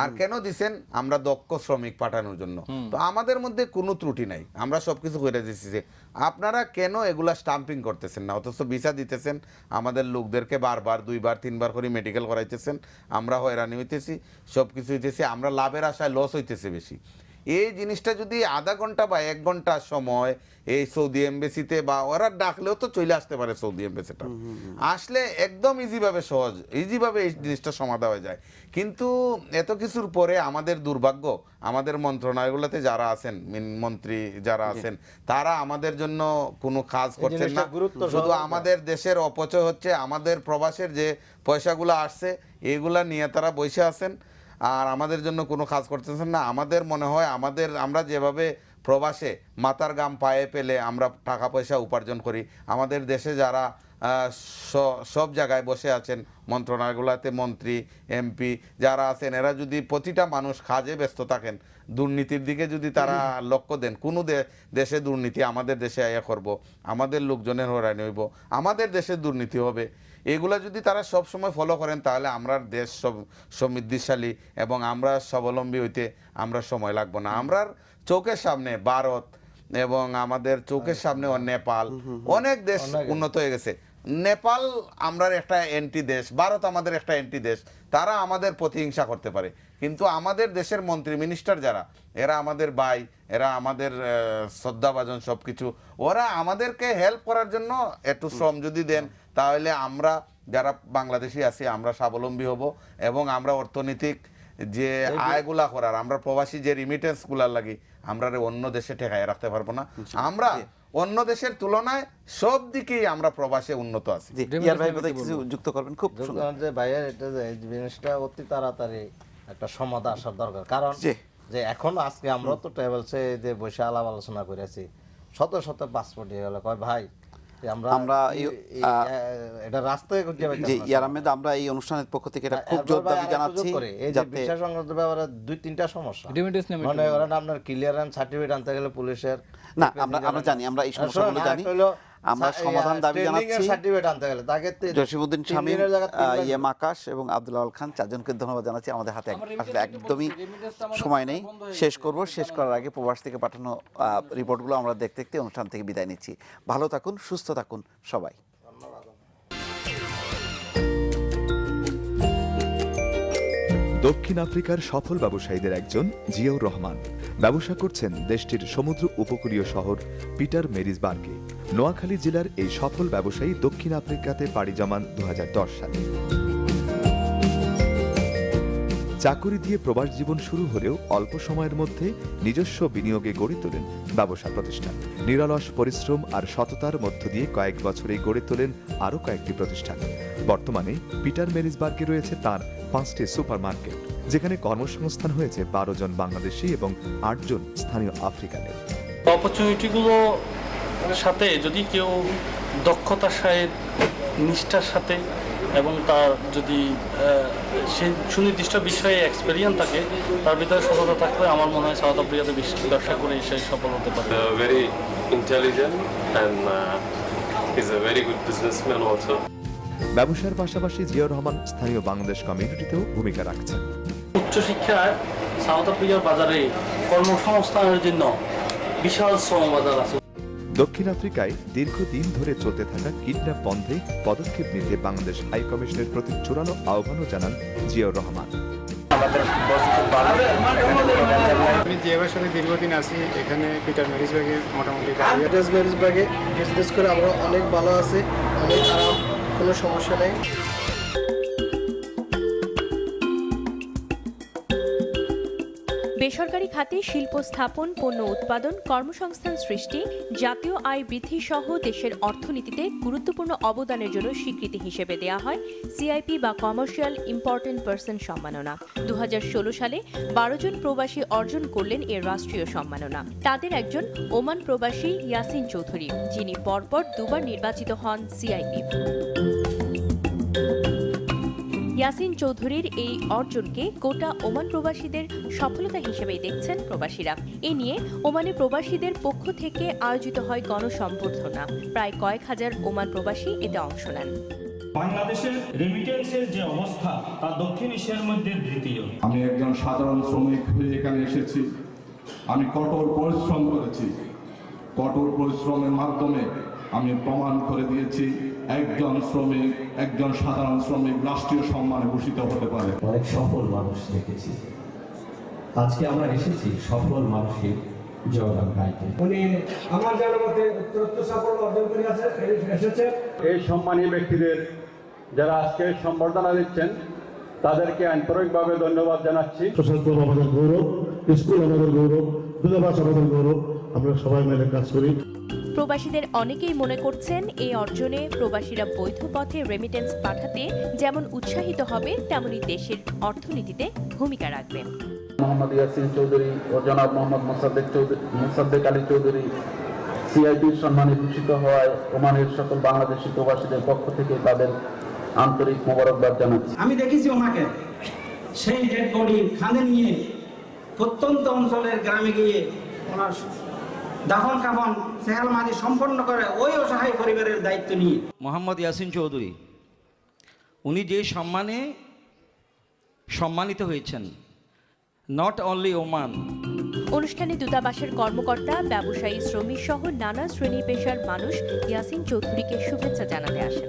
Speaker 4: আর কেন দিছেন, আমরা দক্ষ শ্রমিক পাঠানোর জন্য, তো আমাদের মধ্যে কোনো ত্রুটি নাই, আমরা সবকিছু করে দিচ্ছি, যে আপনারা কেন এগুলা স্টাম্পিং করতেছেন না, অথচ ভিসা দিতেছেন, আমাদের লোকদেরকে বারবার 2 বার 3 বার করে মেডিকেল করাইতেছেন, আমরা হয়রানি হইতেছি, সব কিছু হইতেছি, আমরা লাভের আশায় লস হইতেছে বেশি। এই জিনিসটা যদি আধা ঘন্টা বা 1 ঘন্টা সময় এই সৌদি এমবেসিতে, বা ওরা ডাকলেও তো চলে আসতে পারে সৌদি এমবেসিটা, আসলে একদম ইজিভাবে এই জিনিসটা সমাধান হয়ে যায়। কিন্তু এত কিছুর পরে আমাদের দুর্ভাগ্য, আমাদের মন্ত্রণালয়গুলোতে যারা আছেন, মন্ত্রী যারা আছেন, তারা আমাদের জন্য কোনো কাজ করছেন না, শুধু আমাদের দেশের অপচয় হচ্ছে, আমাদের প্রবাসের যে পয়সাগুলো আসছে এগুলা নিয়ে তারা বসে আছেন আর আমাদের জন্য কোনো কাজ করতেছেন না। আমাদের মনে হয় আমরা যেভাবে প্রবাসে মাথার গাম পায়ে পেলে আমরা টাকা পয়সা উপার্জন করি, আমাদের দেশে যারা সব জায়গায় বসে আছেন মন্ত্রণালয়গুলোতে, মন্ত্রী এমপি যারা আছেন, এরা যদি প্রতিটা মানুষ কাজে ব্যস্ত থাকেন, দুর্নীতির দিকে যদি তারা লক্ষ্য দেন, কোনো দেশে দুর্নীতি আমাদের দেশে আয়া করব, আমাদের লোকজনের হয়রানি হইব, আমাদের দেশে দুর্নীতি হবে, এগুলা যদি তারা সব সময় ফলো করেন, তাহলে আমরা দেশ সমৃদ্ধিশালী এবং আমরা স্বাবলম্বী হইতে আমরা সময় লাগবো না। আমরা চোখের সামনে ভারত এবং আমাদের চোখের সামনে নেপাল, অনেক দেশ উন্নত হয়ে গেছে। নেপাল আমরা একটা এন্টি দেশ, ভারত আমাদের একটা এন্টি দেশ, তারা আমাদের প্রতিহিংসা করতে পারে, কিন্তু আমাদের দেশের মন্ত্রী মিনিস্টার যারা, এরা আমাদের ভাই, এরা আমাদের শ্রদ্ধাভাজন সবকিছু, ওরা আমাদেরকে হেল্প করার জন্য একটু শ্রম যদি দেন, তাহলে আমরা যারা বাংলাদেশি আছি আমরা স্বাবলম্বী হব এবং আমরা অর্থনৈতিক যে আয়গুলা করার, আমরা প্রবাসী যে রিমিটেন্স গুলা লাগি, আমরা অন্য দেশে ঠেকায় রাখতে পারবো না। আমরা অন্য দেশের তুলনায় সব দিকেই আমরা প্রবাসে উন্নত আছি।
Speaker 1: কিছু যুক্ত করবেন? খুব সুন্দর
Speaker 6: যে ভাইয়ের এটা যে এই জিনিসটা অতি তাড়াতাড়ি একটা সমাধান আসার দরকার, কারণ যে এখন আজকে আমরা তো ট্রাভেলসে যে বসে আলাপ আলোচনা করেছি, শত শত পাসপোর্ট হয়ে গেল, কয় ভাই আমরা এটা রাস্তায়
Speaker 1: ইয়ার আহমেদ, আমরা এই অনুষ্ঠানের পক্ষ থেকে এটা খুব জোর দাবি জানাচ্ছি,
Speaker 6: এই যে ভিসা সংক্রান্ত ব্যাপারে 2-3টা সমস্যা, মানে ওরা আপনার ক্লিয়ারেন্স সার্টিফিকেট আনতে গেলে পুলিশের
Speaker 1: না, আমরা জানি, আমরা এই সমস্যাগুলো জানি, আমরা সমাধান দাবি জানাচ্ছি।
Speaker 6: সার্টিফিকেট আনতে গেলে তাকে
Speaker 1: জসিমউদ্দিন শামীম, ইএম আকাশ এবং আব্দুল আল খান, চারজনকে ধন্যবাদ জানাচ্ছি। আমাদের হাতে আসলে একদমই সময় নেই, শেষ করার আগে প্রবাস থেকে পাঠানো রিপোর্টগুলো আমরা দেখতে দেখতে অনুষ্ঠান থেকে বিদায় নিচ্ছি। ভালো থাকুন, সুস্থ থাকুন সবাই।
Speaker 12: দক্ষিণ আফ্রিকার সফল ব্যবসায়ীদের একজন জিয়াউর রহমান ব্যবসা করছেন দেশটির সমুদ্র উপকূলীয় শহর পিটার মেরিজবার্গে। নোয়াখালী জেলার এই সফল ব্যবসায়ী দক্ষিণ আফ্রিকাতে পাড়ি জমান 2010 সালে। চাকুরি দিয়ে প্রবাস জীবন শুরু হলেও অল্প সময়ের মধ্যে নিজস্ব বিনিয়োগে গড়ে তোলেন ব্যবসা প্রতিষ্ঠান। নিরলস পরিশ্রম আর সততার মধ্য দিয়ে কয়েক বছরে গড়ে তোলেন আরও কয়েকটি প্রতিষ্ঠান। বর্তমানে পিটার মেরিজবার্গে রয়েছে তার 5টি সুপার মার্কেট, যেখানে কর্মসংস্থান হয়েছে 12 জন বাংলাদেশি এবং 8 জন স্থানীয় আফ্রিকানের।
Speaker 8: অপরচুনিটিগুলো সাথে যদি কেউ দক্ষতার সাথে, নিষ্ঠার সাথে এবং তার যদি সে সুনির্দিষ্ট বিষয়ে এক্সপেরিয়েন্স থাকে, তার ভিতরে সফলতা থাকলে আমার মনে হয় সাউথ আফ্রিকাতে ব্যবসা করে সে সফল হতে পারে।
Speaker 22: Very intelligent and is a very good businessman also.
Speaker 12: ব্যবসার পাশাপাশি জিয়াউর রহমান স্থানীয় বাংলাদেশ কমিউনিটিতেও ভূমিকা রাখছেন।
Speaker 8: উচ্চশিক্ষায় সাউথ আফ্রিকার বাজারে কর্মসংস্থানের জন্য বিশাল শ্রম বাজার আছে।
Speaker 12: দক্ষিণ আফ্রিকায় দীর্ঘদিন ধরে চলতে থাকা কিডন্যাপ বন্ধে পদক্ষেপ নিতে বাংলাদেশ হাই কমিশনের প্রতি জোরালো আহ্বানও জানান জিয়াউর রহমান।
Speaker 23: আমি জিয়াবের সাথে দীর্ঘদিন আছি এখানে পিটার মেরিজবার্গে, মোটামুটি মেরিজবার্গে বিজনেস করে আমরা অনেক ভালো আছি, অনেক আরাম, কোনো সমস্যা নেই।
Speaker 7: বেসরকারি খাতে শিল্প স্থাপন, পণ্য উৎপাদন, কর্মসংস্থান সৃষ্টি, জাতীয় আয় বৃদ্ধি সহ দেশের অর্থনীতিতে গুরুত্বপূর্ণ অবদানের জন্য স্বীকৃতি হিসেবে দেয়া হয় সিআইপি বা কমার্শিয়াল ইম্পর্টেন্ট পারসন সম্মাননা। 2016 সালে 12 জন প্রবাসী অর্জন করলেন এর রাষ্ট্রীয় সম্মাননা। তাদের একজন ওমান প্রবাসী ইয়াসিন চৌধুরী, যিনি পরপর দুবার নির্বাচিত হন সিআইপি। ইয়াসিন চৌধুরীর এই অর্জনকে গোটা ওমান প্রবাসীদের সফলতা হিসেবেই দেখছেন প্রবাসীরা। এ নিয়ে ওমানে প্রবাসীদের পক্ষ থেকে আয়োজিত হয় গণসম্বর্ধনা। প্রায় কয়েক হাজার ওমান প্রবাসী এতে অংশ নেন।
Speaker 9: বাংলাদেশের রেমিটেন্সের যে অবস্থা তা দক্ষিণ এশিয়ার মধ্যে দ্বিতীয়।
Speaker 10: আমি একজন সাধারণ শ্রমিক হয়ে এখানে এসেছি। আমি কঠোর পরিশ্রম করেছি। কঠোর পরিশ্রমের মাধ্যমে আমি প্রমাণ করে দিয়েছি একজন শ্রমিক, একজন সাধারণ শ্রমিক রাষ্ট্রীয় সম্মানে ভূষিত হতে পারে।
Speaker 24: অনেক সফল মানুষ দেখেছি। আজকে আমরা এসেছি সফল মানুষের জয়গান গাইতে। উনি আমার জানার মতে উত্তরোত্তর সাফল্য অর্জন করে এসেছেন।
Speaker 25: এই সম্মানীয় ব্যক্তিদের যারা আজকে সম্বর্ধনা দিচ্ছেন তাদেরকে আন্তরিকভাবে ধন্যবাদ জানাচ্ছি।
Speaker 26: প্রশাসন আমাদের গৌরব, স্কুল আমাদের গৌরব, দূতাবাস আমাদের গৌরব। আমরা সবাই মিলে কাজ করি।
Speaker 7: প্রবাসীদের অনেকেই মনে করছেন এই অর্জনে প্রবাসীরা বৈধ পথে রেমিটেন্স পাঠাতে যেমন উৎসাহিত হবে, তেমনি দেশের অর্থনীতিতে ভূমিকা রাখবে।
Speaker 25: মোহাম্মদ ইয়াসিন চৌধুরী ও জনাব মোহাম্মদ মোসাদ্দেক আলী চৌধুরী সিআইপির সম্মানে ভূষিত হওয়ায় ওমানের সকল বাংলাদেশি প্রবাসীদের পক্ষ থেকে তাদের আন্তরিক মোবারকবাদ জানাচ্ছি।
Speaker 23: আমি দেখেছি ওনাকে সেই ডেড বডি খানে নিয়ে প্রত্যন্ত অঞ্চলের গ্রামে গিয়ে ওনার দাফন কাফন সেহাল মাঝি সম্পন্ন করে ওই অসহায় পরিবারের দায়িত্ব নিয়ে।
Speaker 27: মোহাম্মদ ইয়াসিন চৌধুরী উনি যে সম্মানে সম্মানিত হয়েছেন, নট অনলি ওমান।
Speaker 7: অনুষ্ঠানে দূতাবাসের কর্মকর্তা, ব্যবসায়ী, শ্রমিক সহ নানা শ্রেণী পেশার মানুষ ইয়াসিন চৌধুরীকে শুভেচ্ছা জানাতে আসেন।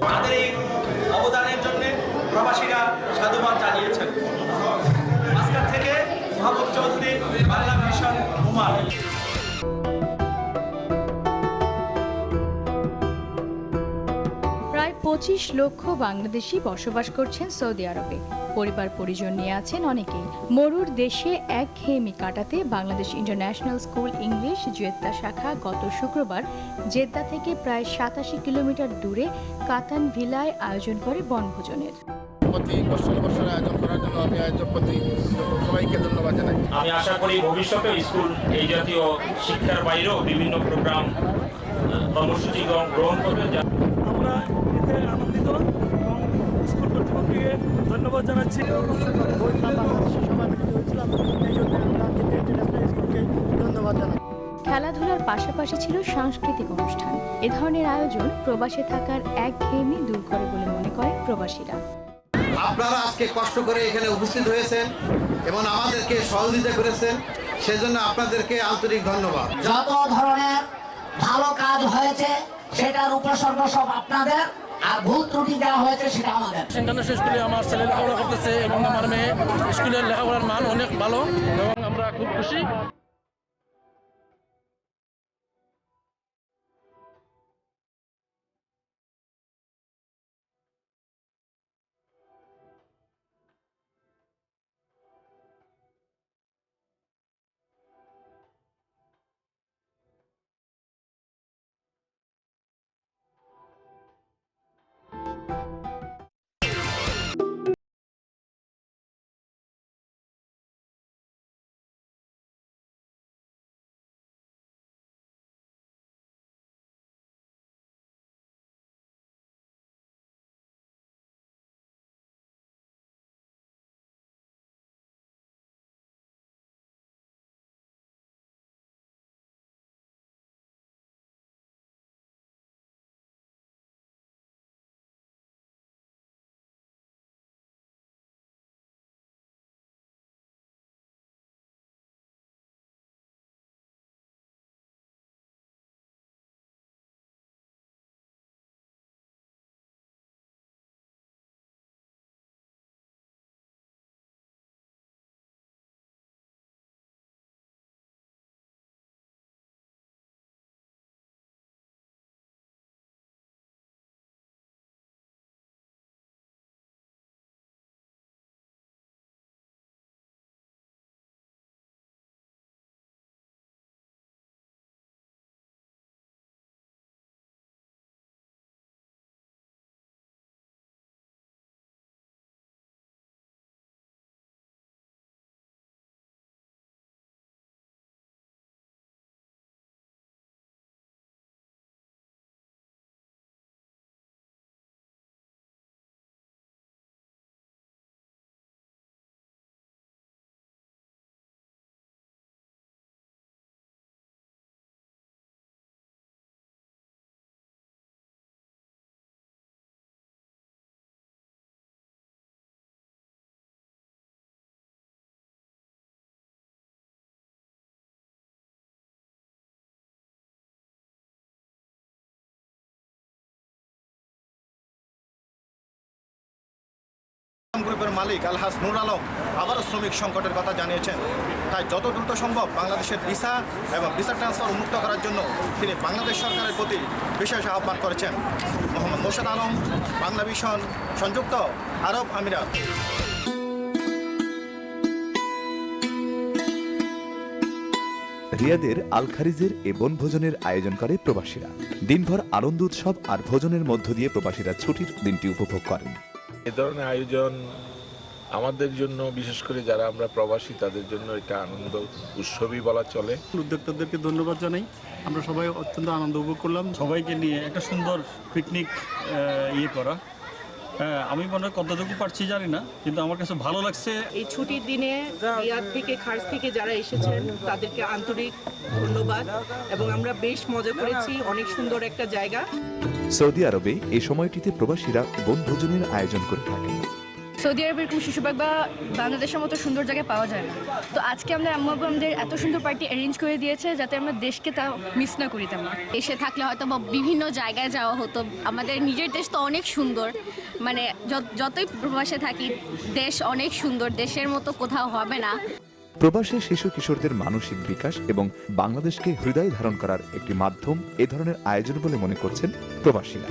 Speaker 23: তাদের এই অবদানের জন্য প্রবাসীরা সাধুবাদ জানিয়েছেন। মাস্কাট থেকে মোহাম্মদ চৌধুরী, বাংলা ভিশন, ওমান।
Speaker 28: প্রায় 25 লক্ষ বাংলাদেশি বসবাস করছেন সৌদি আরবে। পরিবার পরিজন নিয়ে আছেন অনেকেই। মরুর দেশে একঘেয়েমি কাটাতে Bangladesh international school English Jeddah শাখা গত শুক্রবার জেদ্দা থেকে প্রায় 87 কিলোমিটার দূরে কাতান ভিলায় আয়োজন করে বনভোজনের।
Speaker 23: আয়োজন করার জন্য আমি আয়োজক প্রতি সবাইকে ধন্যবাদ জানাই।
Speaker 9: আমি আশা করি ভবিষ্যতে স্কুল এই জাতীয় শিক্ষার বাইরেও বিভিন্ন প্রোগ্রাম কর্মসূচি গ্রহণ করবে।
Speaker 23: আমরা এতে আনন্দিত এবং স্কুল কর্তৃপক্ষকে ধন্যবাদ জানাচ্ছি। ধন্যবাদ জানাই।
Speaker 28: খেলাধুলার পাশাপাশি ছিল সাংস্কৃতিক অনুষ্ঠান। এ ধরনের আয়োজন প্রবাসে থাকার একঘেয়েমি দূর করে বলে মনে করেন প্রবাসীরা।
Speaker 29: আপনারা আজকে কষ্ট করে এখানে উপস্থিত হয়েছেন এবং আমাদেরকে সহযোগিতা করেছেন, সেজন্য আপনাদেরকে আন্তরিক ধন্যবাদ।
Speaker 30: যত ধরনের ভালো কাজ হয়েছে সেটার উপসর্গ সব আপনাদের, আর ভুল ত্রুটি দেওয়া হয়েছে সেটা আমাদের।
Speaker 23: ইন্টারন্যাশনাল স্কুলে আমার ছেলে লেখাপড়া করতেছে এবং আমার মেয়ে স্কুলের লেখাপড়ার মান অনেক ভালো এবং আমরা খুব খুশি।
Speaker 11: গ্রুপের মালিক আলহাজ নুর আলম আবারও শ্রমিক সংকটের কথা জানিয়েছেন। তাই যত দ্রুত সম্ভব বাংলাদেশের ভিসা এবং ভিসা ট্রান্সফার উন্মুক্ত করার জন্য তিনি বাংলাদেশ সরকারের প্রতি বিশেষ আহ্বান করেছেন। মোহাম্মদ মোর্শেদ আলম, বাংলা ভিশন, সংযুক্ত আরব আমিরাত।
Speaker 12: রিয়াদের আল খারিজের এ বনভোজনের আয়োজন করে প্রবাসীরা। দিনভর আনন্দ উৎসব আর ভোজনের মধ্য দিয়ে প্রবাসীরা ছুটির দিনটি উপভোগ করেন।
Speaker 13: এ ধরনের আয়োজন আমাদের জন্য, বিশেষ করে যারা আমরা প্রবাসী, তাদের জন্য এটা আনন্দ উৎসবই বলা চলে।
Speaker 14: উদ্যোক্তাদেরকে ধন্যবাদ জানাই। আমরা সবাই অত্যন্ত আনন্দ উপভোগ করলাম, সবাইকে নিয়ে একটা সুন্দর পিকনিক করা। আমি মনে হয় কতটুকু পারছি জানি না, কিন্তু আমার কাছে ভালো লাগছে।
Speaker 15: এই ছুটির দিনে রিয়াদ থেকে, খার্জ থেকে যারা এসেছেন তাদেরকে আন্তরিক ধন্যবাদ, এবং আমরা বেশ মজা করেছি। অনেক সুন্দর একটা জায়গা।
Speaker 12: সৌদি আরবে এই সময়টিতে প্রবাসীরা বনভোজনের আয়োজন করে থাকেন।
Speaker 16: সৌদি আরবের এরকম শিশুবাগ বা বাংলাদেশের মতো সুন্দর জায়গায় পাওয়া যায় না। তো আজকে আমরা আম্মু আব্বু আমাদের এত সুন্দর পার্টি অ্যারেঞ্জ করে দিয়েছে যাতে আমরা দেশকে তা মিস না করি তেমন।
Speaker 17: এসে থাকলে হয়তো বা বিভিন্ন জায়গায় যাওয়া হতো। আমাদের নিজের দেশ তো অনেক সুন্দর, মানে যতই প্রবাসে থাকি দেশ অনেক সুন্দর, দেশের মতো কোথাও হবে না।
Speaker 12: প্রবাসী শিশু কিশোরদের মানসিক বিকাশ এবং বাংলাদেশকে হৃদয়ে ধারণ করার একটি মাধ্যম এ ধরনের আয়োজন বলে মনে করছেন প্রবাসীরা।